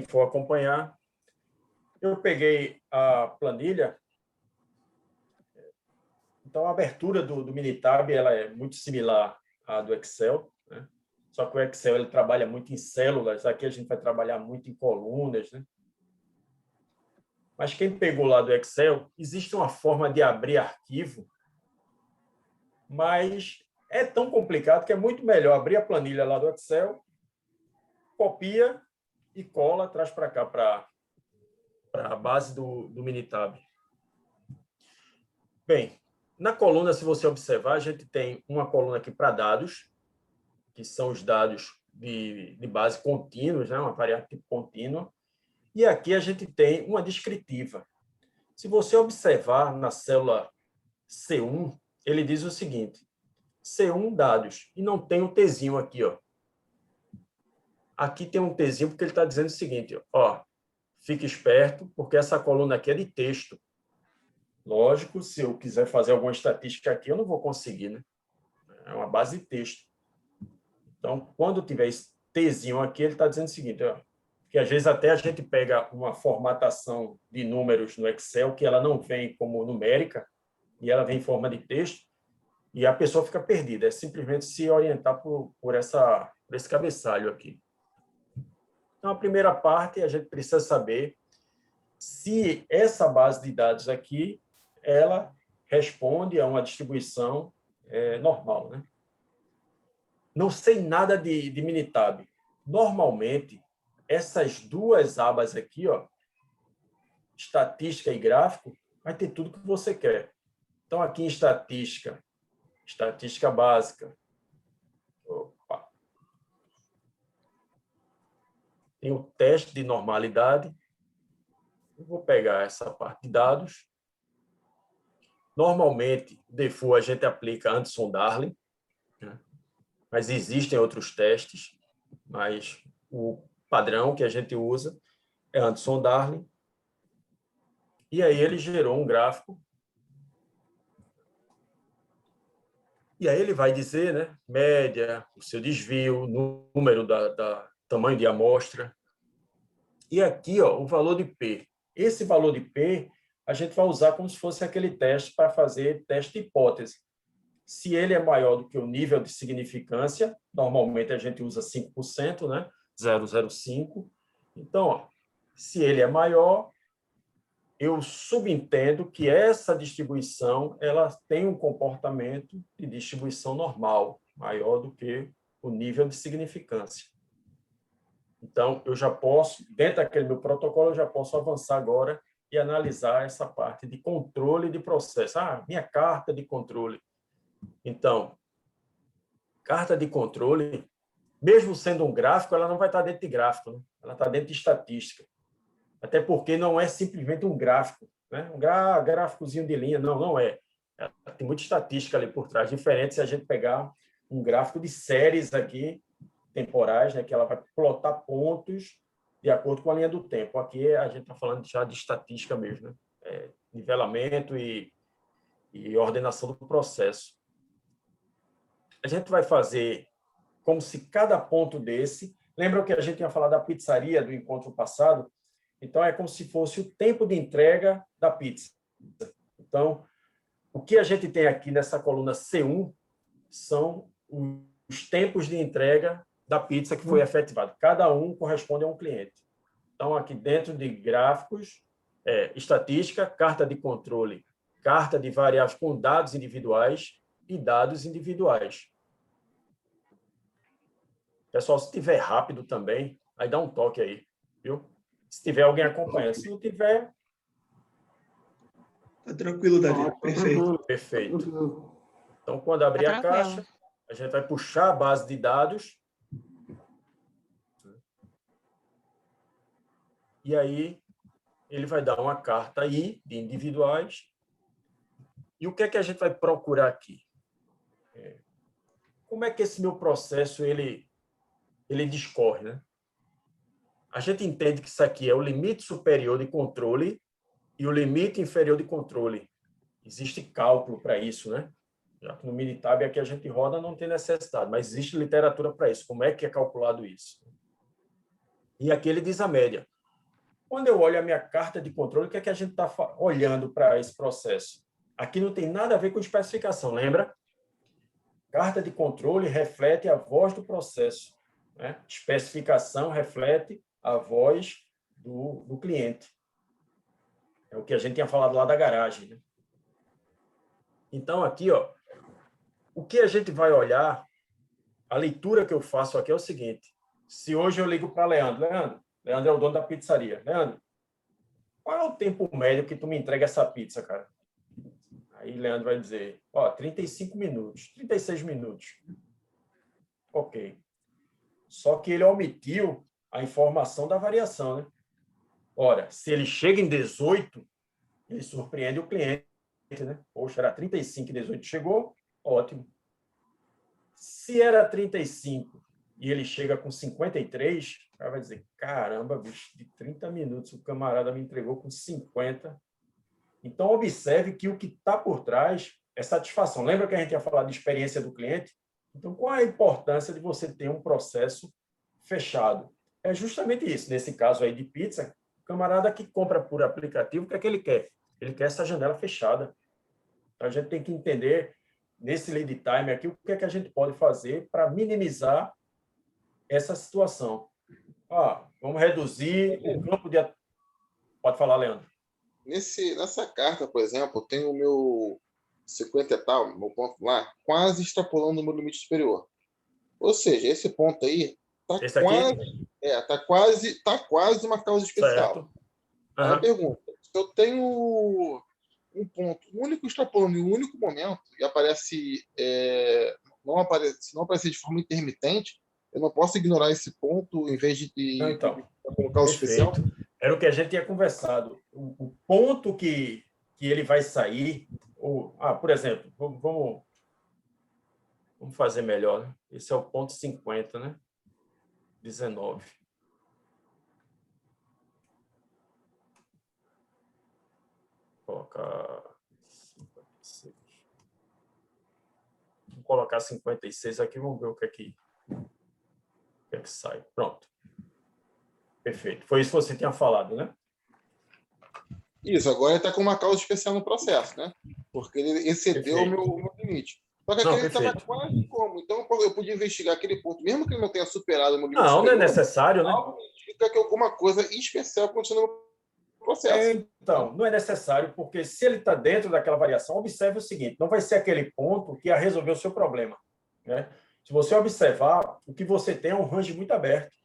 for acompanhar, eu peguei a planilha. Então, a abertura do Minitab ela é muito similar à do Excel, né? Só que o Excel ele trabalha muito em células, aqui a gente vai trabalhar muito em colunas, né? Mas quem pegou lá do Excel, existe uma forma de abrir arquivo, mas é tão complicado que é muito melhor abrir a planilha lá do Excel, copia e cola, traz para cá, para a base do Minitab. Bem, na coluna, se você observar, a gente tem uma coluna aqui para dados, que são os dados de base contínuos, né? Uma variável tipo contínua. E aqui a gente tem uma descritiva. Se você observar na célula C1, ele diz o seguinte, C1 dados, e não tem um Tzinho aqui, ó. Aqui tem um Tzinho porque ele está dizendo o seguinte, ó, fique esperto, porque essa coluna aqui é de texto. Lógico, se eu quiser fazer alguma estatística aqui, eu não vou conseguir, né? É uma base de texto. Então, quando tiver esse Tzinho aqui, ele está dizendo o seguinte, ó, que às vezes até a gente pega uma formatação de números no Excel que ela não vem como numérica e ela vem em forma de texto e a pessoa fica perdida. É simplesmente se orientar por esse cabeçalho aqui. Então, a primeira parte, a gente precisa saber se essa base de dados aqui, ela responde a uma distribuição normal, né? Não sei nada de Minitab. Normalmente, essas duas abas aqui, ó, estatística e gráfico, vai ter tudo que você quer. Então, aqui em estatística básica, opa, tem o teste de normalidade. Eu vou pegar essa parte de dados. Normalmente, default a gente aplica Anderson-Darling, né? Mas existem outros testes, mas o padrão que a gente usa é Anderson-Darling. E aí ele gerou um gráfico. E aí ele vai dizer, né, média, o seu desvio, número da tamanho de amostra. E aqui, ó, o valor de P. Esse valor de P a gente vai usar como se fosse aquele teste para fazer teste de hipótese. Se ele é maior do que o nível de significância, normalmente a gente usa 5%, né? 0,05. Então, ó, se ele é maior, eu subentendo que essa distribuição ela tem um comportamento de distribuição normal, maior do que o nível de significância. Então, eu já posso, dentro daquele meu protocolo, eu já posso avançar agora e analisar essa parte de controle de processo. Ah, minha carta de controle. Então, carta de controle, mesmo sendo um gráfico, ela não vai estar dentro de gráfico, né? Ela está dentro de estatística. Até porque não é simplesmente um gráfico, né? Um gráficozinho de linha, não é. Tem muita estatística ali por trás, diferente se a gente pegar um gráfico de séries aqui, temporais, né? Que ela vai plotar pontos de acordo com a linha do tempo. Aqui a gente está falando já de estatística mesmo, né? Nivelamento e ordenação do processo. A gente vai fazer como se cada ponto desse... Lembra que a gente tinha falado da pizzaria do encontro passado? Então, é como se fosse o tempo de entrega da pizza. Então, o que a gente tem aqui nessa coluna C1 são os tempos de entrega da pizza que foi efetivado. Cada um corresponde a um cliente. Então, aqui dentro de gráficos, estatística, carta de controle, carta de variáveis com dados individuais e dados individuais. Pessoal, se tiver rápido também, aí dá um toque aí, viu? Se tiver alguém acompanhando. Se não tiver... Tá tranquilo, Davi. Perfeito. Perfeito. Então, quando abrir a caixa, a gente vai puxar a base de dados. E aí, ele vai dar uma carta aí de individuais. E o que é que a gente vai procurar aqui? como é que esse meu processo ele discorre, né? A gente entende que isso aqui é o limite superior de controle e o limite inferior de controle. Existe cálculo para isso, né? Já que no Minitab aqui a gente roda, não tem necessidade, mas existe literatura para isso. Como é que é calculado isso? E aqui ele diz a média. Quando eu olho a minha carta de controle, o que é que a gente está olhando para esse processo? Aqui não tem nada a ver com especificação, lembra? Carta de controle reflete a voz do processo, né? Especificação reflete a voz do cliente. É o que a gente tinha falado lá da garagem, né? Então, aqui, ó, o que a gente vai olhar, a leitura que eu faço aqui é o seguinte. Se hoje eu ligo para Leandro, Leandro é o dono da pizzaria. Leandro, qual é o tempo médio que tu me entrega essa pizza, cara? Aí Leandro vai dizer, 35 minutos, 36 minutos. Ok. Só que ele omitiu a informação da variação, né? Ora, se ele chega em 18, ele surpreende o cliente, né? Poxa, era 35 e 18 chegou, ótimo. Se era 35 e ele chega com 53, o cara vai dizer, caramba, bicho, de 30 minutos o camarada me entregou com 50. Então, observe que o que está por trás é satisfação. Lembra que a gente ia falar de experiência do cliente? Então, qual é a importância de você ter um processo fechado? É justamente isso. Nesse caso aí de pizza, o camarada que compra por aplicativo, o que é que ele quer? Ele quer essa janela fechada. Então, a gente tem que entender, nesse lead time aqui, o que é que a gente pode fazer para minimizar essa situação. Vamos reduzir o campo de... Pode falar, Leandro. Nessa carta, por exemplo, tem o meu 50 e tal, meu ponto lá, quase extrapolando o meu limite superior. Ou seja, esse ponto aí tá quase uma causa especial. Certo. Aí a pergunta, se eu tenho um ponto único extrapolando em um único momento e aparece, não aparecer de forma intermitente, eu não posso ignorar esse ponto em vez de colocar o especial? Era o que a gente tinha conversado. O ponto que ele vai sair, por exemplo, vamos fazer melhor, né? Esse é o ponto 50, né? 19. Vou colocar 56. Vou colocar 56 aqui, vamos ver o que é que sai. Pronto. Perfeito. Foi isso que você tinha falado, né? Isso, agora ele está com uma causa especial no processo, né? Porque ele excedeu o meu limite. Só que aquele estava quase como. Então, eu podia investigar aquele ponto, mesmo que ele não tenha superado o meu limite superior. Não é necessário, né? Algo indica que alguma coisa especial aconteceu no processo. Então, não é necessário, porque se ele está dentro daquela variação, observe o seguinte, não vai ser aquele ponto que ia resolver o seu problema, né? Se você observar, o que você tem é um range muito aberto,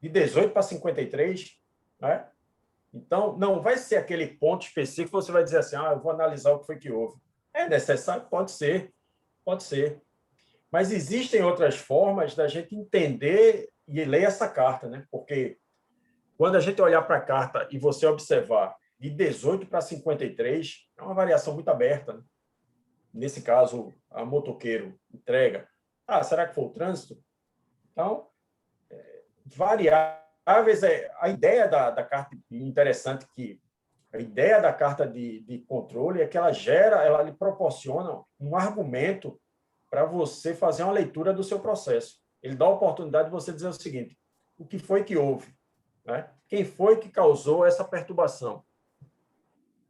de 18 para 53, né? Então, não vai ser aquele ponto específico que você vai dizer assim, eu vou analisar o que foi que houve. É necessário? Pode ser. Mas existem outras formas da gente entender e ler essa carta, né? Porque quando a gente olhar para a carta e você observar de 18 para 53, é uma variação muito aberta, né? Nesse caso, a motoqueiro entrega. Será que foi o trânsito? Então, variáveis, a ideia da carta, interessante que a ideia da carta de controle é que ela lhe proporciona um argumento para você fazer uma leitura do seu processo. Ele dá a oportunidade de você dizer o seguinte, o que foi que houve? Né? Quem foi que causou essa perturbação?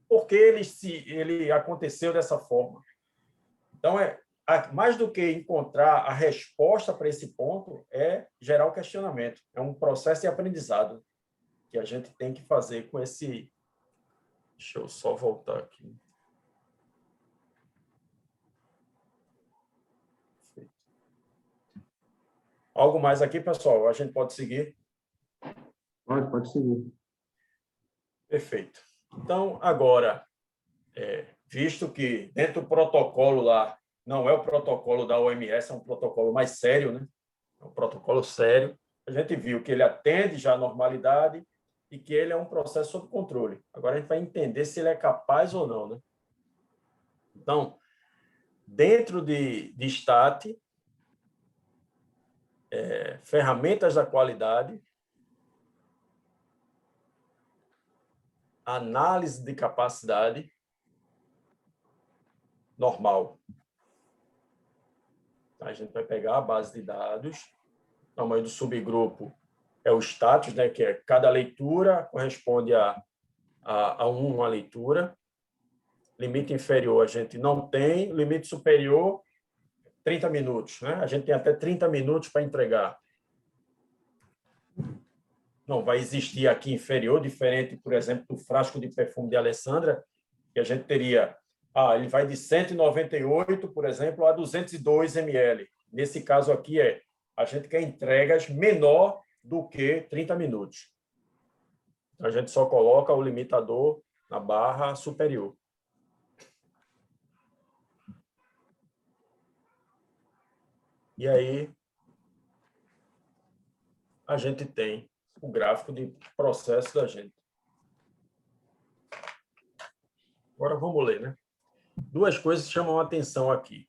Por que ele aconteceu dessa forma? Então, mais do que encontrar a resposta para esse ponto, é gerar o questionamento. É um processo de aprendizado que a gente tem que fazer com esse... Deixa eu só voltar aqui. Algo mais aqui, pessoal? A gente pode seguir? Pode seguir. Perfeito. Então, agora, visto que dentro do protocolo lá, não é o protocolo da OMS, é um protocolo mais sério, né? É um protocolo sério. A gente viu que ele atende já à normalidade e que ele é um processo sob controle. Agora a gente vai entender se ele é capaz ou não, né? Então, dentro de STAT, ferramentas da qualidade, análise de capacidade normal. A gente vai pegar a base de dados, o tamanho do subgrupo é o status, né, que é cada leitura corresponde a uma leitura. Limite inferior a gente não tem, limite superior, 30 minutos. Né? A gente tem até 30 minutos para entregar. Não vai existir aqui inferior, diferente, por exemplo, do frasco de perfume de Alessandra, que a gente teria, ele vai de 198, por exemplo, a 202 ml. Nesse caso aqui, a gente quer entregas menor do que 30 minutos. A gente só coloca o limitador na barra superior. E aí, a gente tem o gráfico de processo da gente. Agora vamos ler, né? Duas coisas chamam a atenção aqui.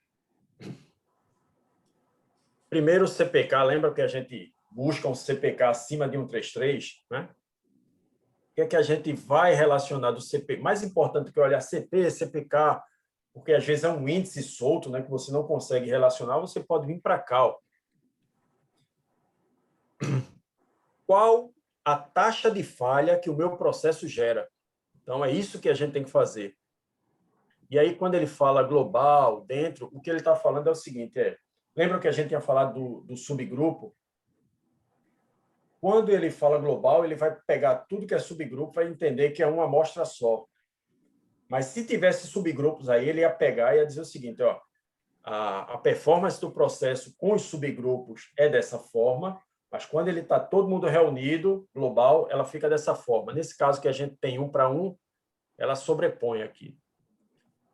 Primeiro, o CPK. Lembra que a gente busca um CPK acima de 133, né? O que é que a gente vai relacionar do CPK? Mais importante que olhar CP, CPK, porque às vezes é um índice solto, né, que você não consegue relacionar, você pode vir para cá. Qual a taxa de falha que o meu processo gera? Então, é isso que a gente tem que fazer. E aí, quando ele fala global, dentro, o que ele está falando é o seguinte, lembra que a gente tinha falado do subgrupo? Quando ele fala global, ele vai pegar tudo que é subgrupo, vai entender que é uma amostra só. Mas se tivesse subgrupos aí, ele ia pegar e ia dizer o seguinte, a performance do processo com os subgrupos é dessa forma, mas quando ele está todo mundo reunido, global, ela fica dessa forma. Nesse caso que a gente tem 1 para 1, ela sobrepõe aqui.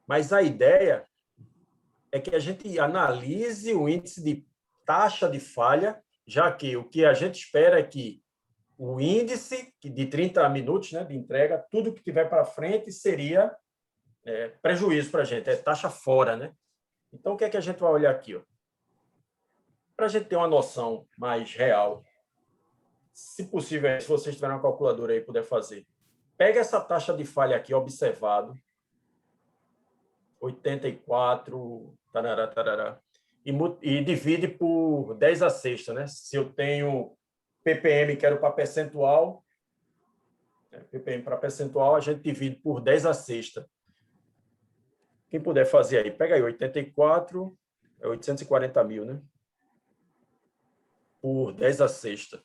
Mas a ideia é que a gente analise o índice de taxa de falha, já que o que a gente espera é que o índice de 30 minutos, né, de entrega, tudo que tiver para frente seria prejuízo para a gente, taxa fora, né? Então, o que é que a gente vai olhar aqui? Para a gente ter uma noção mais real, se possível, se vocês tiverem uma calculadora aí, puder fazer, pega essa taxa de falha aqui, observado, 84, tarará, tarará, e divide por 10 a sexta, né? Se eu tenho ppm, quero para percentual, ppm para percentual, a gente divide por 10 a sexta. Quem puder fazer aí, pega aí, 84, 840 mil, né? Por 10 a sexta.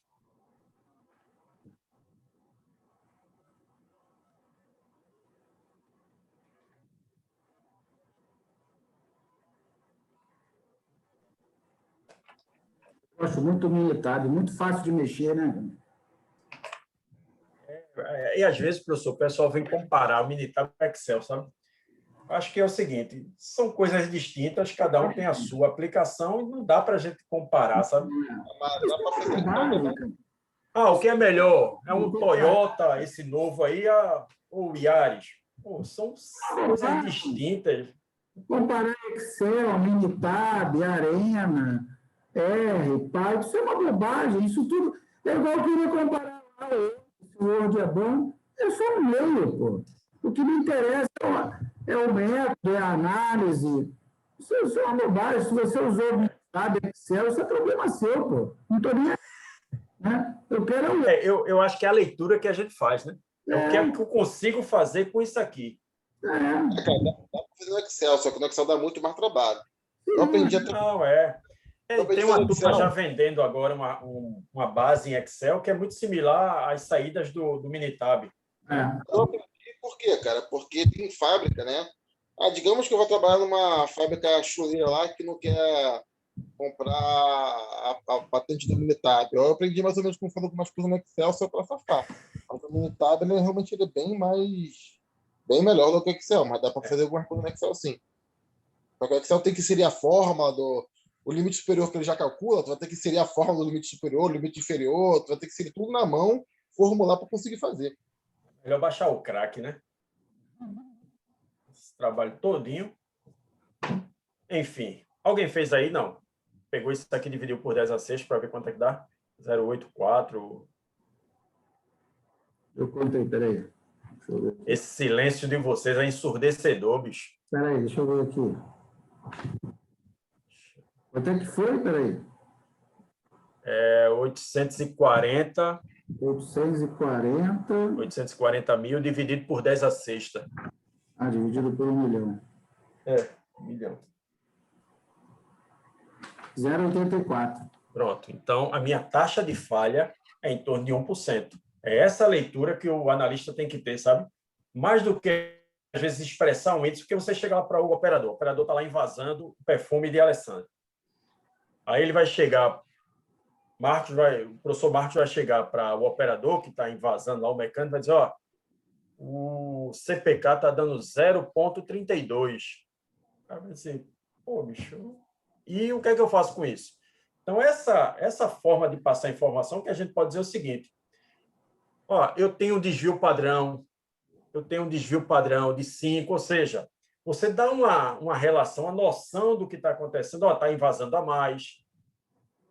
Eu acho muito limitado, muito fácil de mexer, né? E às vezes, professor, o pessoal vem comparar o Minitab com o Excel, sabe? Acho que é o seguinte, são coisas distintas, cada um tem a sua aplicação e não dá para a gente comparar, sabe? Dá para fazer tudo, né? O que é melhor? É um Toyota, esse novo aí, ou o Yaris? Pô, são coisas distintas. Comparar Excel, Minitab, Arena, R, Python, isso é uma bobagem. Isso tudo é igual eu queria comparar lá, se o Word é bom, é só um meio, pô. O que me interessa é o método, é a análise. Isso é uma bobagem. Se você usou o Minitab, Excel, isso é problema seu, pô. Não estou nem... Né? Eu quero... Eu acho que é a leitura que a gente faz, né? O que é que eu consigo fazer com isso aqui? Cara, dá para fazer no Excel, só que no Excel dá muito mais trabalho. Eu aprendi até... Não, tem uma turma já vendendo agora uma base em Excel que é muito similar às saídas do Minitab. Eu aprendi por quê, cara? Porque tem fábrica, né? Digamos que eu vou trabalhar numa fábrica chuleira lá que não quer comprar a patente do Minitab. Eu aprendi mais ou menos como fazer algumas coisas no Excel só para safar. Mas o Minitab, realmente ele é bem melhor do que o Excel, mas dá para fazer algumas coisas no Excel sim. Porque o Excel tem que inserir a forma o limite superior que ele já calcula, tu vai ter que inserir a forma do limite superior, limite inferior, tu vai ter que inserir tudo na mão, formular para conseguir fazer. Melhor baixar o crack, né? Esse trabalho todinho. Enfim, alguém fez aí? Não. Pegou isso aqui e dividiu por 10 a 6 para ver quanto é que dá? 0,84. Eu contei, peraí. Deixa eu ver aqui. Esse silêncio de vocês é ensurdecedor, bicho. Peraí, deixa eu ver aqui. Quanto é que foi? Peraí. É 840. 840. 840 mil dividido por 10 a sexta. Dividido por 1 milhão. 1 milhão. 0,84. Pronto. Então, a minha taxa de falha é em torno de 1%. É essa leitura que o analista tem que ter, sabe? Mais do que, às vezes, expressar um índice, porque você chega lá para o operador está lá invasando o perfume de Alessandro. Aí ele vai chegar, o professor Marcos vai chegar para o operador que está invasando lá o mecânico, vai dizer, ó, o CPK está dando 0,32. Aí vai dizer, pô, bicho, e o que é que eu faço com isso? Então, essa forma de passar informação que a gente pode dizer o seguinte, ó, eu tenho um desvio padrão de 5, ou seja, você dá uma relação, uma noção do que está acontecendo, ó, está invasando a mais,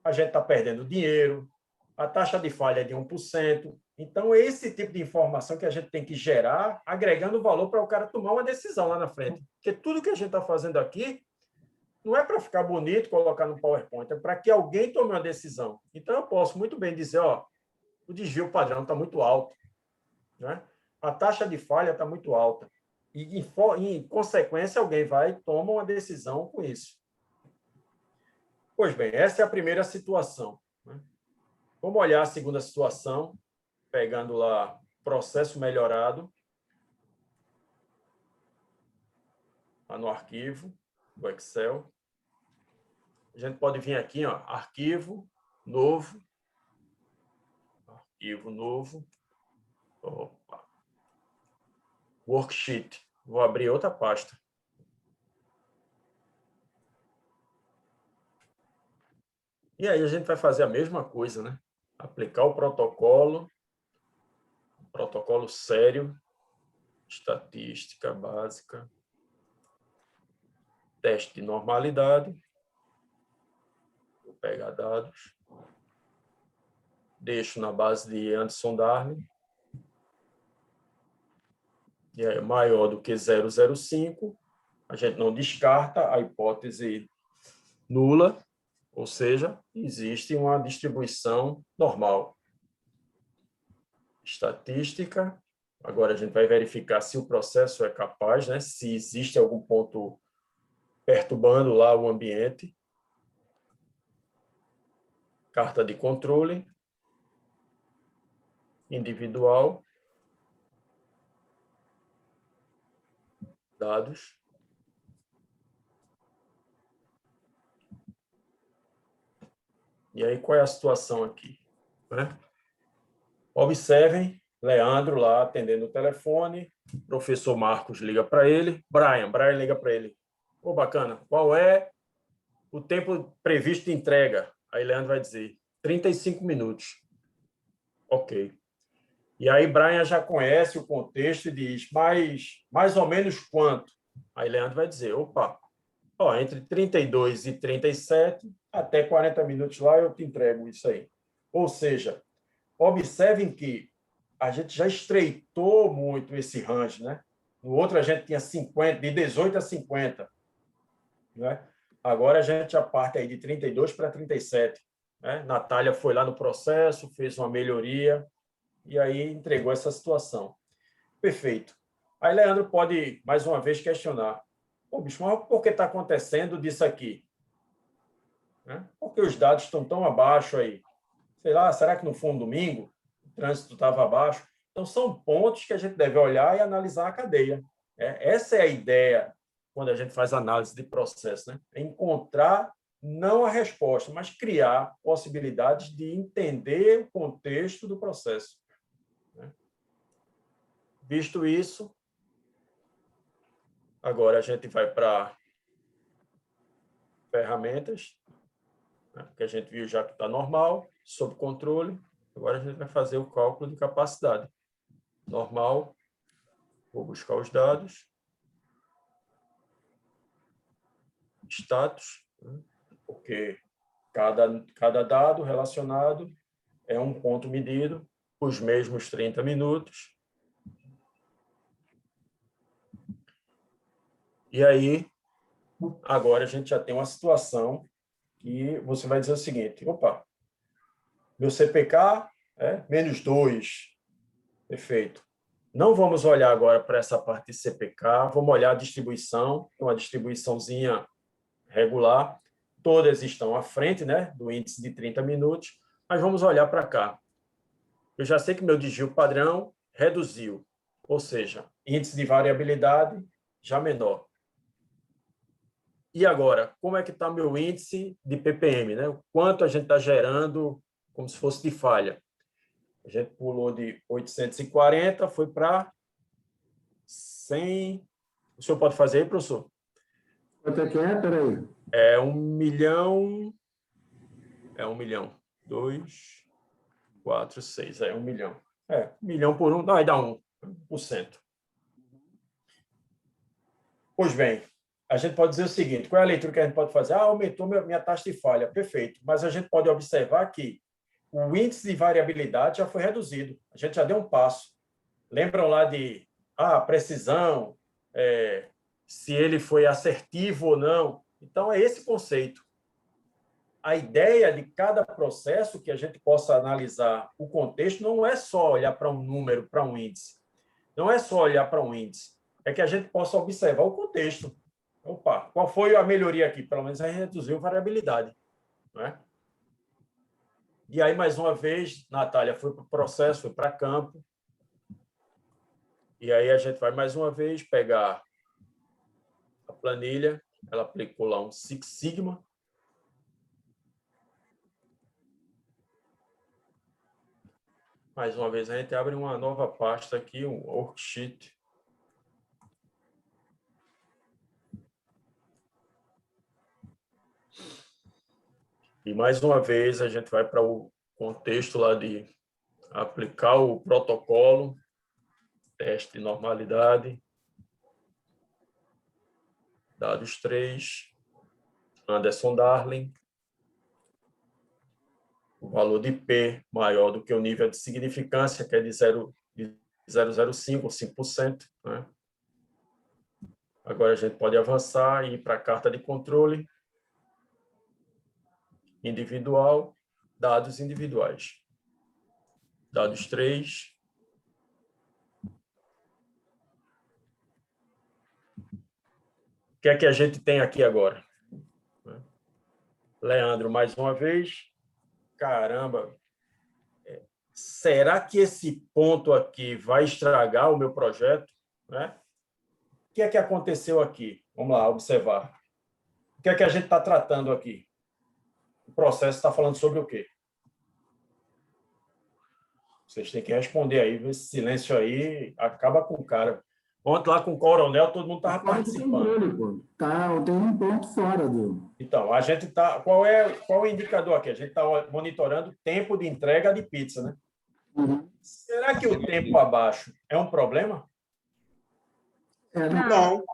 a gente está perdendo dinheiro, a taxa de falha é de 1%. Então, é esse tipo de informação que a gente tem que gerar, agregando valor para o cara tomar uma decisão lá na frente. Porque tudo que a gente está fazendo aqui não é para ficar bonito, colocar no PowerPoint, é para que alguém tome uma decisão. Então, eu posso muito bem dizer, ó, o desvio padrão está muito alto, né? A taxa de falha está muito alta. E, em consequência, alguém vai e toma uma decisão com isso. Pois bem, essa é a primeira situação, né? Vamos olhar a segunda situação, pegando lá processo melhorado, lá no arquivo do Excel. A gente pode vir aqui, ó, arquivo novo, opa, worksheet. Vou abrir outra pasta. E aí a gente vai fazer a mesma coisa, né? Aplicar o protocolo sério, estatística básica, teste de normalidade. Vou pegar dados, deixo na base de Anderson Darling, e é maior do que 0,05, a gente não descarta a hipótese nula, ou seja, existe uma distribuição normal. Estatística, agora a gente vai verificar se o processo é capaz, né? Se existe algum ponto perturbando lá o ambiente. Carta de controle, individual, dados. E aí, qual é a situação aqui, né? Observem, Leandro lá atendendo o telefone, professor Marcos liga para ele, Brian liga para ele. Pô, bacana, qual é o tempo previsto de entrega? Aí Leandro vai dizer, 35 minutos. Ok. E aí Brian já conhece o contexto e diz, mais ou menos quanto? Aí Leandro vai dizer, opa, ó, entre 32 e 37, até 40 minutos lá eu te entrego isso aí. Ou seja, observem que a gente já estreitou muito esse range, né? No outro a gente tinha 50, de 18 a 50, né? Agora a gente já parte aí de 32 para 37, né? Natália foi lá no processo, fez uma melhoria e aí entregou essa situação. Perfeito. Aí Leandro pode, mais uma vez, questionar. Pô, bicho, mas por que está acontecendo disso aqui? Né? Porque os dados estão tão abaixo aí. Sei lá, será que não foi um domingo? O trânsito estava abaixo? Então, são pontos que a gente deve olhar e analisar a cadeia. Essa é a ideia quando a gente faz análise de processo, né? É encontrar, não a resposta, mas criar possibilidades de entender o contexto do processo. Né? Visto isso, agora a gente vai para ferramentas, né? Que a gente viu já que está normal, sob controle. Agora a gente vai fazer o cálculo de capacidade. Normal, vou buscar os dados. status, né? Porque cada dado relacionado é um ponto medido, os mesmos 30 minutos. E aí, agora a gente já tem uma situação que você vai dizer o seguinte, opa, meu CPK é -2, perfeito. Não vamos olhar agora para essa parte de CPK, vamos olhar a distribuição, uma distribuiçãozinha regular, todas estão à frente, né, do índice de 30 minutos, mas vamos olhar para cá. Eu já sei que meu desvio padrão reduziu, ou seja, índice de variabilidade já menor. E agora, como é que está meu índice de ppm, né? O quanto a gente está gerando como se fosse de falha. A gente pulou de 840, foi para 100. O senhor pode fazer aí, professor? Quanto é que é? Peraí. É 1 milhão. É 1 milhão. 2, 4, 6. É 1 milhão. 1 milhão por 1, vai dar 1%. Pois bem, a gente pode dizer o seguinte, qual é a leitura que a gente pode fazer? Aumentou minha taxa de falha, perfeito. Mas a gente pode observar que o índice de variabilidade já foi reduzido. A gente já deu um passo. Lembram lá de precisão, se ele foi assertivo ou não? Então, é esse conceito. A ideia de cada processo que a gente possa analisar o contexto não é só olhar para um número, para um índice. Não é só olhar para um índice. É que a gente possa observar o contexto. Opa, qual foi a melhoria aqui? Pelo menos a gente reduziu a variabilidade. Não é? E aí, mais uma vez, Natália foi para o processo, foi para campo. E aí a gente vai, mais uma vez, pegar a planilha. Ela aplicou lá um Six Sigma. Mais uma vez, a gente abre uma nova pasta aqui, um worksheet. E, mais uma vez, a gente vai para o contexto lá de aplicar o protocolo, teste de normalidade, dados 3, Anderson Darling, o valor de P maior do que o nível de significância, que é de 0,05 ou 5%. Né? Agora a gente pode avançar e ir para a carta de controle, individual, dados individuais. Dados 3. O que é que a gente tem aqui agora? Leandro, mais uma vez. Caramba, será que esse ponto aqui vai estragar o meu projeto? Né? O que é que aconteceu aqui? Vamos lá, observar. O que é que a gente está tratando aqui? O processo está falando sobre o quê? Vocês têm que responder aí, esse silêncio aí acaba com o cara. Ontem lá com o coronel, todo mundo estava participando. Tem um ponto fora do... Então, a gente está... Qual é o indicador aqui? A gente está monitorando o tempo de entrega de pizza, né? Uhum. Será que o tempo abaixo é um problema? Não.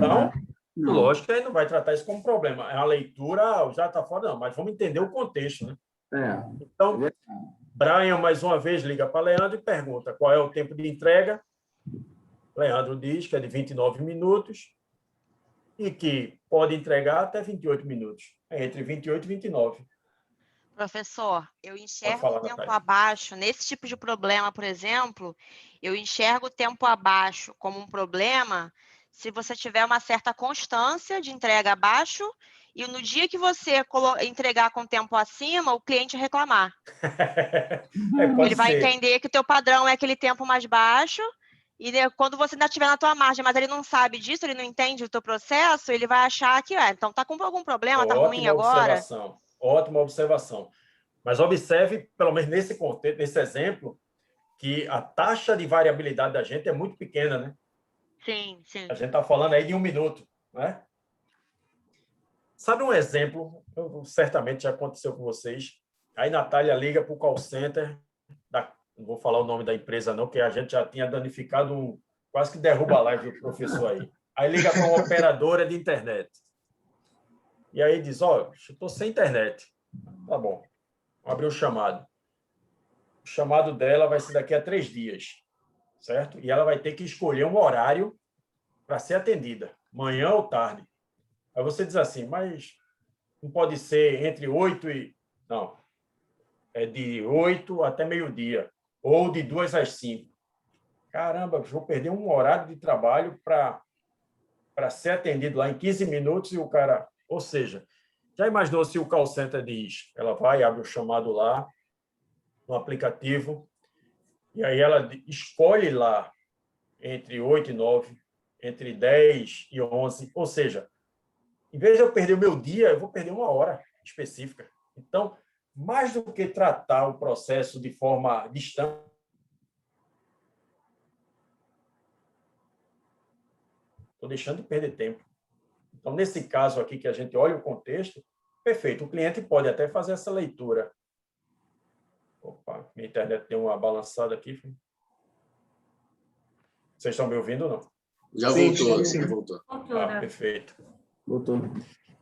Não? Lógico que a gente não vai tratar isso como problema. É uma leitura, já está fora, não, mas vamos entender o contexto, né? Então, Brian, mais uma vez, liga para Leandro e pergunta qual é o tempo de entrega. Leandro diz que é de 29 minutos e que pode entregar até 28 minutos. É entre 28 e 29. Professor, eu enxergo falar, o tempo Natália. abaixo. Nesse tipo de problema, por exemplo, eu enxergo o tempo abaixo como um problema se você tiver uma certa constância de entrega abaixo e no dia que você entregar com tempo acima, o cliente reclamar. Ele vai entender que o teu padrão é aquele tempo mais baixo e quando você ainda estiver na tua margem, mas ele não sabe disso, ele não entende o teu processo, ele vai achar que, então tá com algum problema, tá ruim agora. Ótima observação. Mas observe, pelo menos nesse contexto, nesse exemplo, que a taxa de variabilidade da gente é muito pequena, né? Sim, sim. A gente está falando aí de 1 minuto, né? Sabe um exemplo, certamente já aconteceu com vocês, aí Natália liga para o call center, não vou falar o nome da empresa não, porque a gente já tinha danificado, quase que derruba a live do professor aí. Aí liga para uma operadora de internet. e aí diz, ó, estou sem internet. Tá bom, vou abrir um chamado. O chamado dela vai ser daqui a 3 dias, certo? E ela vai ter que escolher um horário para ser atendida, manhã ou tarde. Aí você diz assim, mas não pode ser entre 8 e... Não, é de 8 até meio-dia, ou de 2 às 5. Caramba, vou perder um horário de trabalho para ser atendido lá em 15 minutos e o cara... Ou seja, já imaginou se o call center diz, ela vai, abre o chamado lá, no aplicativo, e aí ela escolhe lá entre 8 e 9, entre 10 e 11, ou seja, em vez de eu perder o meu dia, eu vou perder uma hora específica. Então, mais do que tratar o processo de forma distante, estou deixando de perder tempo. Então, nesse caso aqui, que a gente olha o contexto, perfeito, o cliente pode até fazer essa leitura. Opa, minha internet deu uma balançada aqui. Vocês estão me ouvindo ou não? Já Sim, voltou, sim. voltou. Ah, perfeito. Voltou.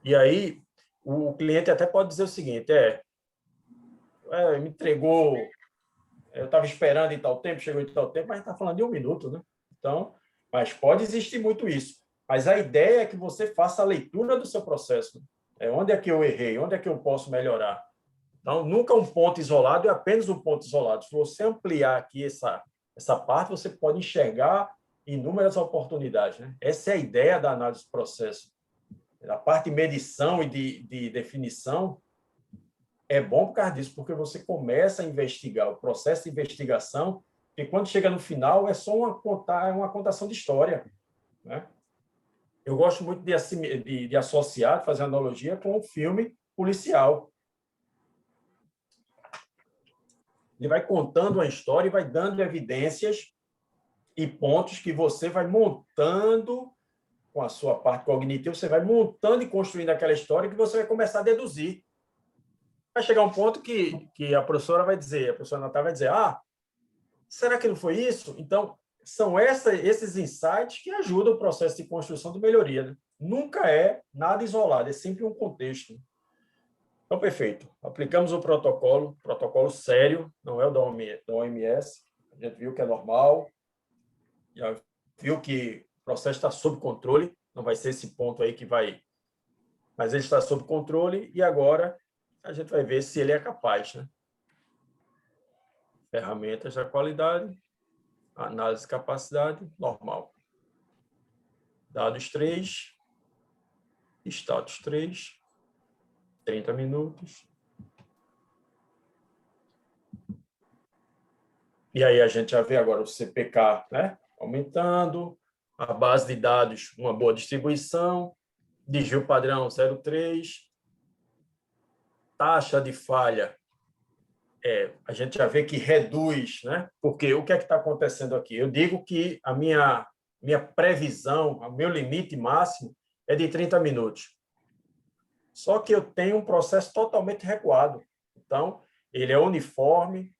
E aí, o cliente até pode dizer o seguinte, me entregou, eu estava esperando em tal tempo, chegou em tal tempo, mas a gente está falando de 1 minuto, né? Então, mas pode existir muito isso. Mas a ideia é que você faça a leitura do seu processo. Onde é que eu errei? Onde é que eu posso melhorar? Então, nunca um ponto isolado é apenas um ponto isolado. Se você ampliar aqui essa parte, você pode enxergar inúmeras oportunidades, né? Essa é a ideia da análise do processo. A parte de medição e de definição é bom por causa disso, porque você começa a investigar o processo de investigação, e quando chega no final é só uma contação de história, né? Eu gosto muito de associar, de fazer analogia com um filme policial. Ele vai contando uma história e vai dando evidências e pontos que você vai montando com a sua parte cognitiva, você vai montando e construindo aquela história que você vai começar a deduzir. Vai chegar um ponto que a professora Natália vai dizer, será que não foi isso? Então, são esses insights que ajudam o processo de construção de melhoria, né? Nunca é nada isolado, é sempre um contexto. Então, perfeito. Aplicamos o protocolo sério, não é o da OMS. A gente viu que é normal, já viu que o processo está sob controle, não vai ser esse ponto aí que vai... Mas ele está sob controle e agora a gente vai ver se ele é capaz, né? Ferramentas da qualidade, análise de capacidade, normal. Dados 3, status 3, 30 minutos. E aí a gente já vê agora o CPK, né? Aumentando, a base de dados, uma boa distribuição, desvio padrão 0,3, taxa de falha, a gente já vê que reduz, né? Porque o que é que está acontecendo aqui? Eu digo que a minha previsão, o meu limite máximo é de 30 minutos. Só que eu tenho um processo totalmente recuado. Então, ele é uniforme,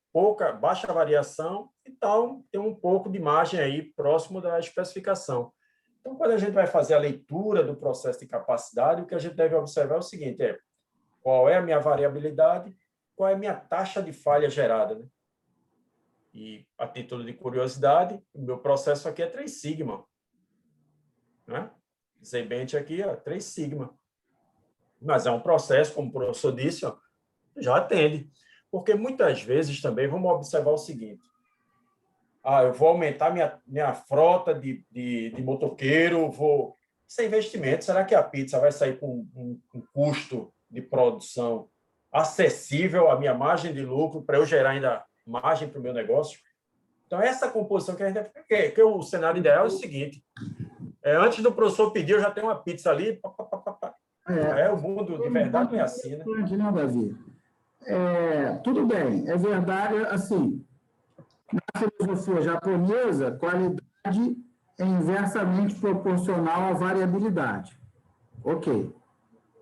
baixa variação, então tem um pouco de margem aí próximo da especificação. Então, quando a gente vai fazer a leitura do processo de capacidade, o que a gente deve observar é o seguinte, qual é a minha variabilidade, qual é a minha taxa de falha gerada, né? E, a título de curiosidade, o meu processo aqui é 3 sigma. Né? Zebent aqui, 3 sigma. Mas é um processo, como o professor disse, já atende. Porque muitas vezes também vamos observar o seguinte, eu vou aumentar minha frota de motoqueiro, Isso é investimento. Será que a pizza vai sair com um custo de produção acessível à minha margem de lucro para eu gerar ainda margem para o meu negócio? Então, essa composição que a gente que o cenário ideal é o seguinte, antes do professor pedir, eu já tenho uma pizza ali, o mundo de verdade não é assim, né? Não, Davi. Tudo bem, é verdade, assim, na filosofia japonesa, qualidade é inversamente proporcional à variabilidade. Ok.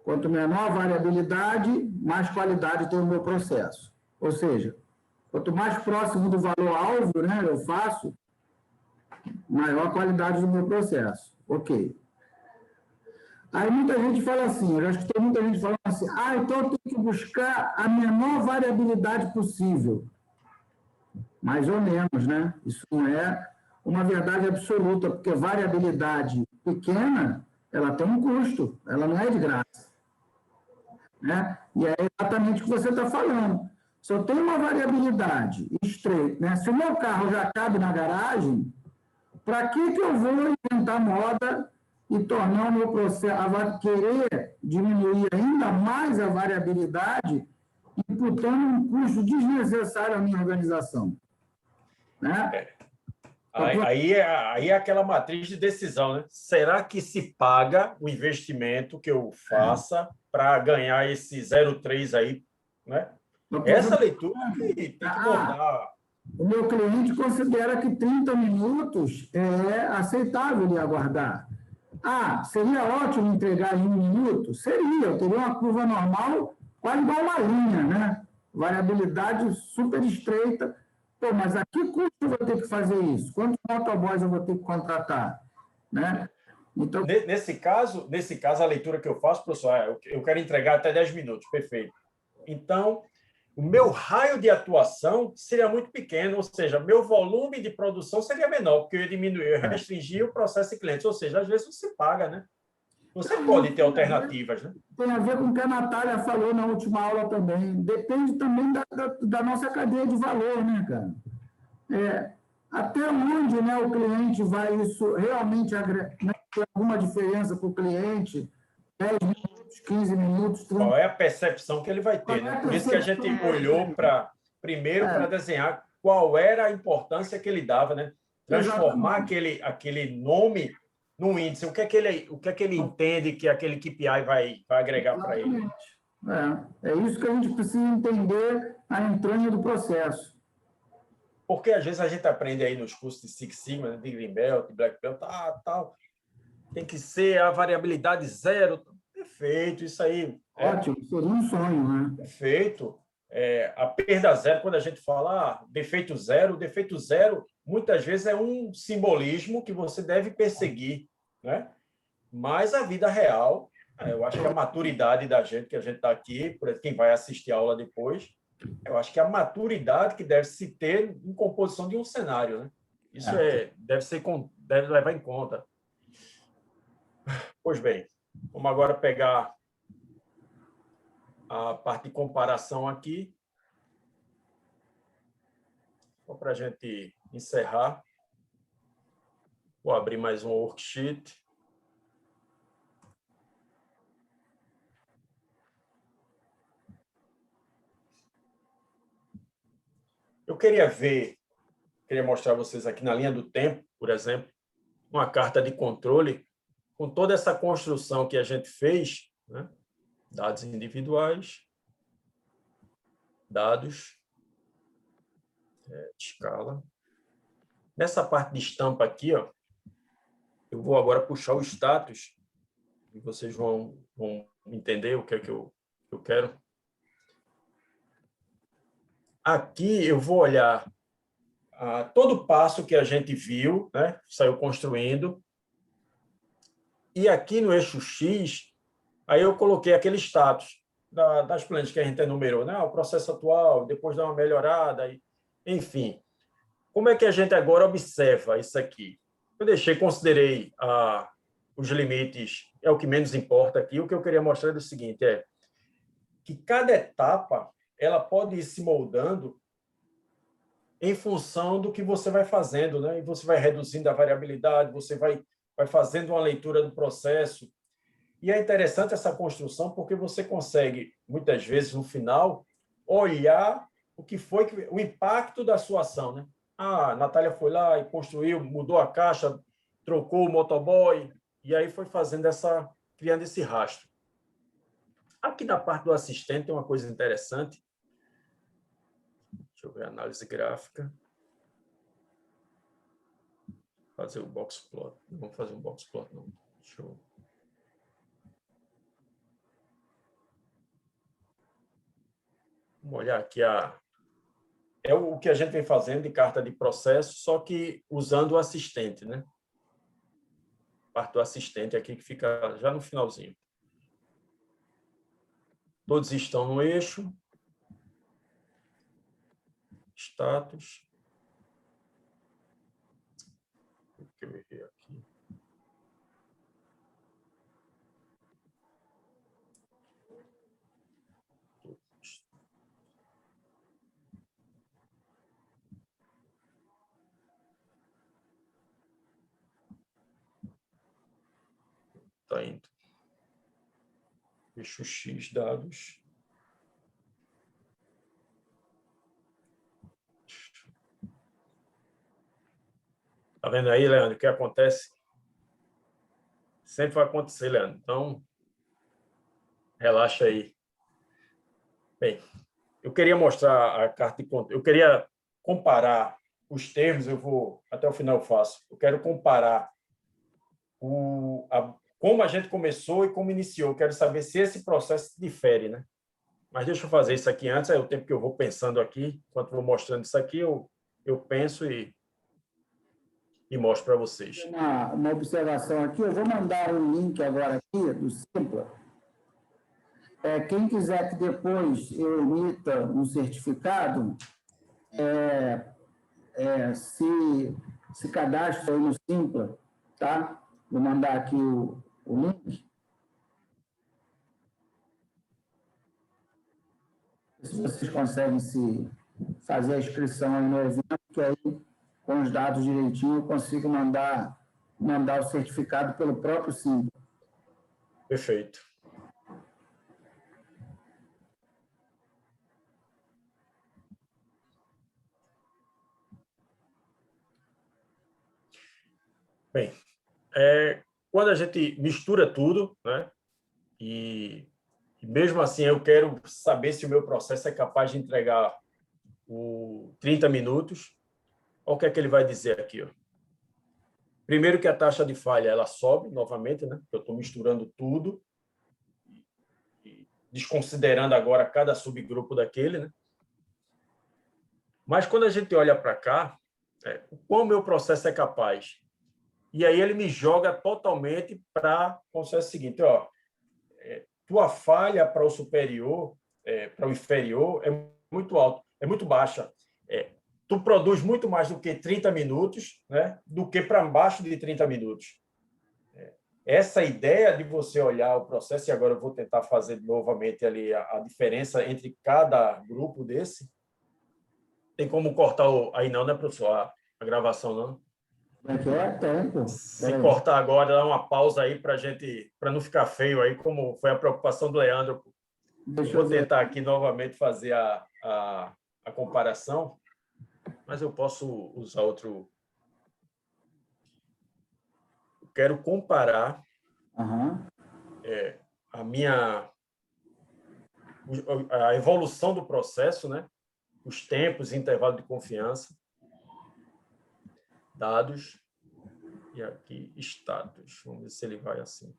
Quanto menor a variabilidade, mais qualidade tem o meu processo. Ou seja, quanto mais próximo do valor-alvo, né, eu faço, maior a qualidade do meu processo. Ok. Aí muita gente fala assim, eu já escutei muita gente falando assim, então eu tenho que buscar a menor variabilidade possível. Mais ou menos, né? Isso não é uma verdade absoluta, porque variabilidade pequena, ela tem um custo, ela não é de graça. Né? E é exatamente o que você está falando. Se eu tenho uma variabilidade estreita, né? Se o meu carro já cabe na garagem, para que eu vou inventar moda e tornar o meu processo, querer diminuir ainda mais a variabilidade, imputando um custo desnecessário à minha organização? Né? Aí é aquela matriz de decisão, né? Será que se paga o investimento que eu faça para ganhar esse 0,3 aí, né? Essa leitura tem que mudar. O meu cliente considera que 30 minutos é aceitável de aguardar. Seria ótimo entregar em 1 minuto? Seria, eu teria uma curva normal, quase igual uma linha, né? Variabilidade super estreita. Mas a que custo eu vou ter que fazer isso? Quantos motoboys eu vou ter que contratar? Né? Então, nesse caso, a leitura que eu faço, professor, eu quero entregar até 10 minutos, perfeito. Então, o meu raio de atuação seria muito pequeno, ou seja, meu volume de produção seria menor, porque eu ia diminuir, eu ia restringir o processo de clientes, ou seja, às vezes você paga, né? Você pode ter alternativas, né? Tem a ver com o que a Natália falou na última aula também. Depende também da nossa cadeia de valor, né, cara? Até onde, né, o cliente vai isso realmente ter alguma diferença para o cliente? 10 minutos, 15 minutos, 30. Qual é a percepção que ele vai ter, né? Por isso que a gente olhou primeiro para desenhar qual era a importância que ele dava, né? Transformar aquele nome num índice. O que é que ele entende que aquele KPI vai agregar para ele? É isso que a gente precisa entender a entranha do processo. Porque às vezes a gente aprende aí nos cursos de Six Sigma, de Green Belt, de Black Belt, tal. Tem que ser a variabilidade zero. Perfeito, isso aí. Ótimo, seria um sonho, né? Perfeito. A perda zero, quando a gente fala defeito zero muitas vezes é um simbolismo que você deve perseguir, né? Mas a vida real, eu acho que a maturidade da gente, que a gente está aqui, quem vai assistir a aula depois, eu acho que a maturidade que deve se ter em composição de um cenário, né? Isso deve levar em conta. Pois bem, vamos agora pegar a parte de comparação aqui, só para a gente encerrar. Vou abrir mais um worksheet. Eu queria mostrar a vocês aqui na linha do tempo, por exemplo, uma carta de controle com toda essa construção que a gente fez, né? Dados individuais, dados, escala. Nessa parte de estampa aqui, ó, eu vou agora puxar o status e vocês vão entender o que é que eu quero. Aqui eu vou olhar todo passo que a gente viu, né? Saiu construindo. E aqui no eixo X, aí eu coloquei aquele status das plantas que a gente enumerou, né? O processo atual, depois dá uma melhorada, enfim. Como é que a gente agora observa isso aqui? Eu considerei os limites, é o que menos importa aqui. O que eu queria mostrar é o seguinte, que cada etapa ela pode ir se moldando em função do que você vai fazendo, né? E você vai reduzindo a variabilidade, você vai fazendo uma leitura do processo. E é interessante essa construção porque você consegue, muitas vezes, no final, olhar o que foi o impacto da sua ação, né? A Natália foi lá e construiu, mudou a caixa, trocou o motoboy, e aí foi criando esse rastro. Aqui na parte do assistente tem uma coisa interessante. Deixa eu ver a análise gráfica. Fazer o box plot. Não vou fazer um box plot, não. Deixa eu... Vamos olhar aqui é o que a gente vem fazendo de carta de processo, só que usando o assistente, né? parte do assistente aqui, que fica já no finalzinho. Todos estão no eixo. Status. Deixa eu ver aqui. Está indo. Eixo X, dados. Tá vendo aí, Leandro, o que acontece? Sempre vai acontecer, Leandro. Então, relaxa aí. Bem, eu queria mostrar a carta de conta. Eu queria comparar os termos, até o final eu faço. Eu quero comparar como a gente começou e como iniciou. Eu quero saber se esse processo difere, né? Mas deixa eu fazer isso aqui antes, é o tempo que eu vou pensando aqui. Enquanto vou mostrando isso aqui, eu penso e mostro para vocês. Uma observação aqui, eu vou mandar um link agora aqui do Simpla. Quem quiser que depois eu emita um certificado, se cadastre aí no Simpla, tá? Vou mandar aqui o link. Se vocês conseguem fazer a inscrição aí no evento, que aí, com os dados direitinho, eu consigo mandar o certificado pelo próprio Simpla. Perfeito. Bem, quando a gente mistura tudo, né, e mesmo assim eu quero saber se o meu processo é capaz de entregar 30 minutos, olha o que é que ele vai dizer aqui. Ó. Primeiro que a taxa de falha ela sobe novamente, né, porque eu estou misturando tudo, desconsiderando agora cada subgrupo daquele. Né? Mas quando a gente olha para cá, o quão o meu processo é capaz. E aí ele me joga totalmente para o processo seguinte. Ó, tua falha para o superior, para o inferior, é muito alto, é muito baixa. Tu produz muito mais do que 30 minutos, né, do que para baixo de 30 minutos. Essa ideia de você olhar o processo, e agora eu vou tentar fazer novamente ali a diferença entre cada grupo desse. Tem como cortar aí não, né, professor? A gravação não? Tempo. Se cortar agora, dá uma pausa aí para não ficar feio aí, como foi a preocupação do Leandro. Vou tentar aqui novamente fazer a comparação, mas eu posso usar outro. Eu quero comparar a evolução do processo, né? Os tempos, intervalo de confiança, dados, e aqui status. Vamos ver se ele vai assim.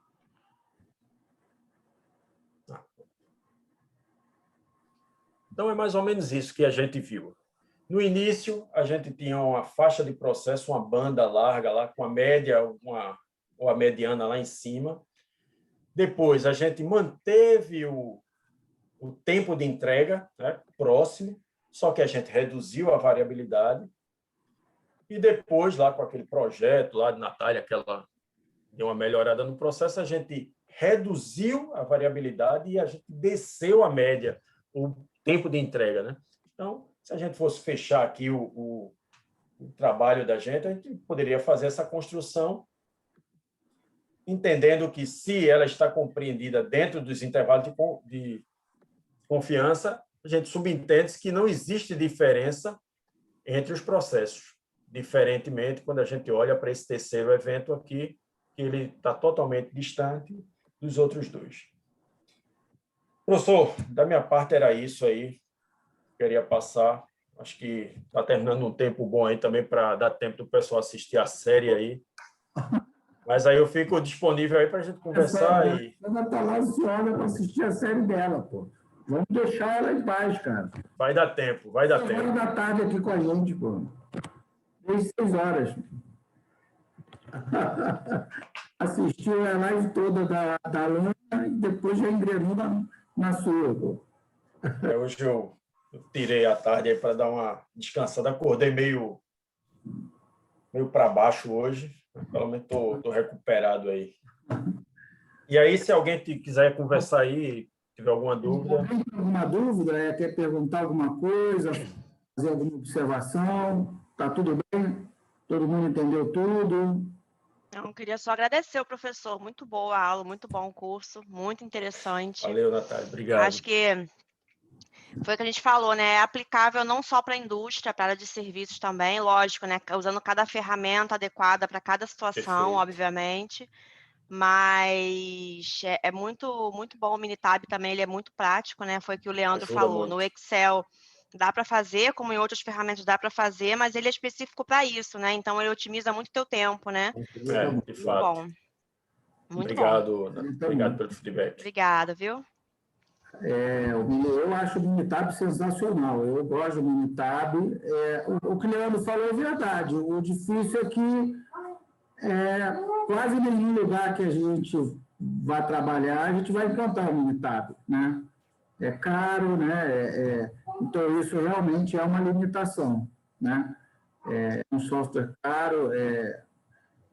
Então, é mais ou menos isso que a gente viu. No início, a gente tinha uma faixa de processo, uma banda larga lá, com a média ou a mediana lá em cima. Depois, a gente manteve o tempo de entrega, né, próximo, só que a gente reduziu a variabilidade. E depois, lá com aquele projeto lá de Natália, que ela deu uma melhorada no processo, a gente reduziu a variabilidade e a gente desceu a média, o tempo de entrega. Né? Então, se a gente fosse fechar aqui o trabalho da gente, a gente poderia fazer essa construção, entendendo que, se ela está compreendida dentro dos intervalos de confiança, a gente subentende que não existe diferença entre os processos. Diferentemente, quando a gente olha para esse terceiro evento aqui, que ele está totalmente distante dos outros dois. Professor, da minha parte era isso aí. Queria passar. Acho que está terminando um tempo bom aí também para dar tempo do pessoal assistir a série aí. Mas aí eu fico disponível aí para a gente conversar. Ela está lá ansiosa para assistir a série dela, pô. Vamos deixar ela em paz, cara. Vai dar tempo, vai dar tempo. 6 da tarde aqui com a gente, pô. Desde 6 horas. assistiu a live toda da Lana e depois já engrenou na sua. Pô. Hoje eu tirei a tarde aí para dar uma descansada. Acordei meio para baixo hoje. Pelo menos estou recuperado aí. E aí, se alguém quiser conversar aí, tiver alguma dúvida... Alguém tem alguma dúvida? Quer perguntar alguma coisa? Fazer alguma observação? Está tudo bem? Todo mundo entendeu tudo? Eu queria só agradecer o professor. Muito boa a aula, muito bom o curso, muito interessante. Valeu, Natália. Obrigado. Acho que foi o que a gente falou, né? É aplicável não só para a indústria, para a área de serviços também, lógico, né? Usando cada ferramenta adequada para cada situação, Perfeito. obviamente. Mas é muito, muito bom o Minitab também, ele é muito prático, né? Foi o que o Leandro Ajuda falou. muito. No Excel dá para fazer, como em outras ferramentas dá para fazer, mas ele é específico para isso, né? Então ele otimiza muito o teu tempo, né? De fato. Bom. Muito Obrigado, bom. obrigado pelo feedback. Obrigada, viu? Eu acho o Minitab sensacional. Eu gosto do Minitab. O que o Leandro falou é verdade. O difícil é que quase nenhum lugar que a gente vai trabalhar, a gente vai encontrar o Minitab, né? É caro, né? Então, isso realmente é uma limitação, né? É um software caro.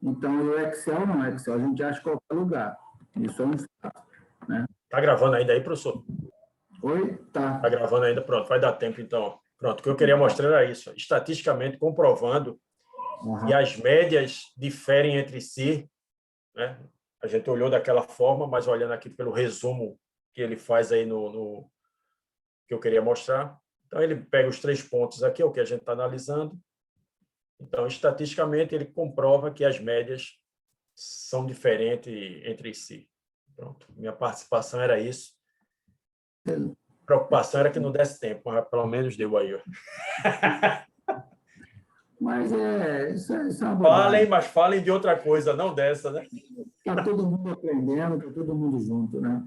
Então, o Excel não. O Excel a gente acha em qualquer lugar. Isso é um fato, né? Tá gravando ainda aí, professor? Oi? Tá. Tá gravando ainda? Pronto, vai dar tempo, então. Pronto, o que eu queria mostrar era isso. Estatisticamente comprovando que as médias diferem entre si, né? A gente olhou daquela forma, mas olhando aqui pelo resumo que ele faz aí no que eu queria mostrar. Então, ele pega os 3 pontos aqui, é o que a gente está analisando. Então, estatisticamente, ele comprova que as médias são diferentes entre si. Pronto, minha participação era isso. A preocupação era que não desse tempo, mas pelo menos deu aí. Mas isso é uma Falem, bobagem. mas falem de outra coisa, não dessa, né? Está todo mundo aprendendo, está todo mundo junto, né?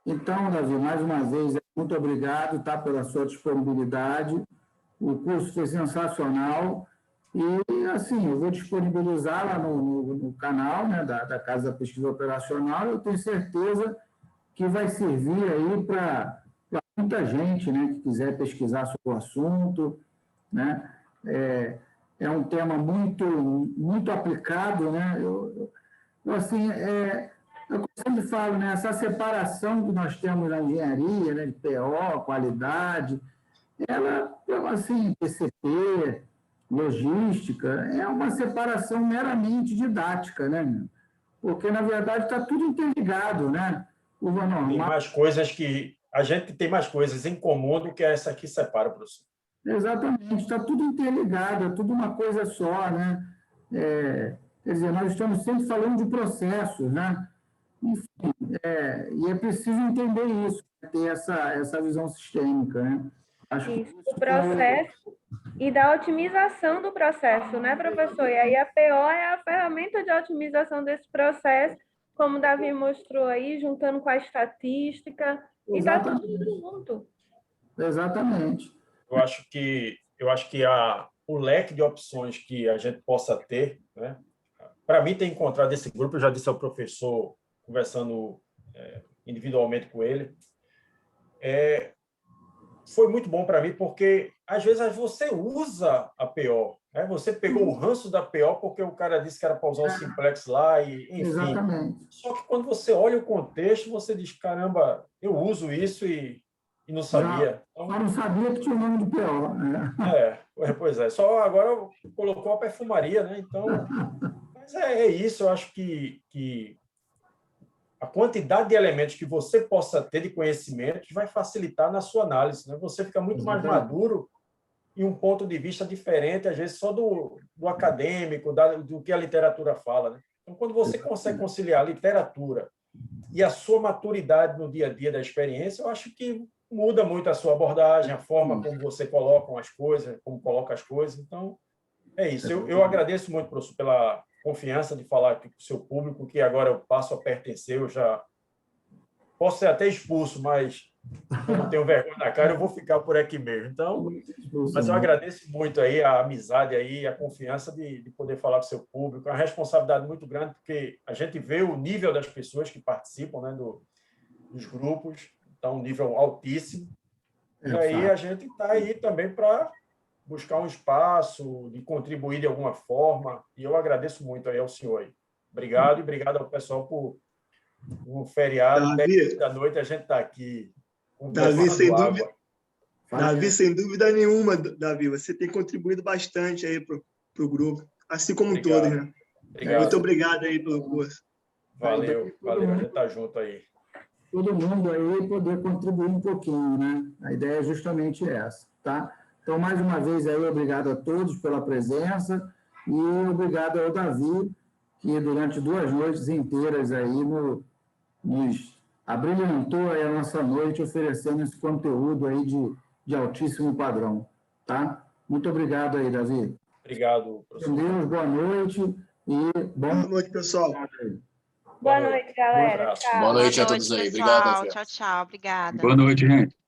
Então, Davi, mais uma vez, muito obrigado, tá, pela sua disponibilidade. O curso foi sensacional e, assim, eu vou disponibilizar lá no canal, né, da Casa da Pesquisa Operacional. Eu tenho certeza que vai servir aí para muita gente, né, que quiser pesquisar sobre o assunto, né? É um tema muito aplicado, né? Eu sempre falo, né, essa separação que nós temos na engenharia, né, de PO, qualidade, ela, assim, PCP, logística, é uma separação meramente didática, né? Porque, na verdade, está tudo interligado, né? Tem mais coisas que... A gente tem mais coisas em comum do que essa que separa, professor. Exatamente, está tudo interligado, é tudo uma coisa só, né? Quer dizer, nós estamos sempre falando de processos, né? Enfim, e é preciso entender isso, ter essa visão sistêmica, né? Acho que Isso, o processo e da otimização do processo, né, professor? E aí a PO é a ferramenta de otimização desse processo, como o Davi mostrou aí, juntando com a estatística, e está tudo junto. Exatamente. Eu acho que o leque de opções que a gente possa ter, né? Para mim, ter encontrado esse grupo, eu já disse ao professor, conversando individualmente com ele, foi muito bom para mim, porque às vezes você usa a PO, né? Você pegou o ranço da PO porque o cara disse que era para usar o Simplex lá, e enfim. Exatamente. Só que quando você olha o contexto, você diz, caramba, eu uso isso e não sabia. Então, não sabia que tinha o nome de PO. Né? Pois é. Só agora colocou a perfumaria, né? Então, mas é isso. Eu acho que a quantidade de elementos que você possa ter de conhecimento vai facilitar na sua análise, né? Você fica muito mais maduro e um ponto de vista diferente, às vezes só do acadêmico, do que a literatura fala, né? Então, quando você consegue conciliar a literatura e a sua maturidade no dia a dia da experiência, eu acho que muda muito a sua abordagem, a forma como você coloca as coisas, como coloca as coisas. Então, é isso. Eu agradeço muito, professor, pela confiança de falar aqui com o seu público, que agora eu passo a pertencer, eu já posso ser até expulso, mas eu não tenho vergonha na cara, eu vou ficar por aqui mesmo. Então, mas eu agradeço muito aí a amizade aí, a confiança de poder falar com o seu público, é uma responsabilidade muito grande, porque a gente vê o nível das pessoas que participam, né, dos grupos, então um nível altíssimo. E aí a gente está aí também para buscar um espaço, de contribuir de alguma forma, e eu agradeço muito aí ao senhor aí. Obrigado, e obrigado ao pessoal por um feriado, 10 da noite, a gente está aqui. Davi, sem dúvida nenhuma, Davi, você tem contribuído bastante aí para o grupo, assim como todos, né? Obrigado. Muito obrigado aí pelo curso. Valeu, a gente está junto aí. Todo mundo aí poder contribuir um pouquinho, né? A ideia é justamente essa, tá? Então, mais uma vez aí, obrigado a todos pela presença e obrigado ao Davi, que durante 2 noites inteiras aí nos abrilhantou aí a nossa noite oferecendo esse conteúdo aí de altíssimo padrão, tá? Muito obrigado aí, Davi. Obrigado, professor. Deus, boa noite e Boa noite, pessoal. Boa noite, galera. Tchau. Boa noite a todos aí. Obrigado, Davi. Tchau, tchau. Obrigada. Boa noite, gente.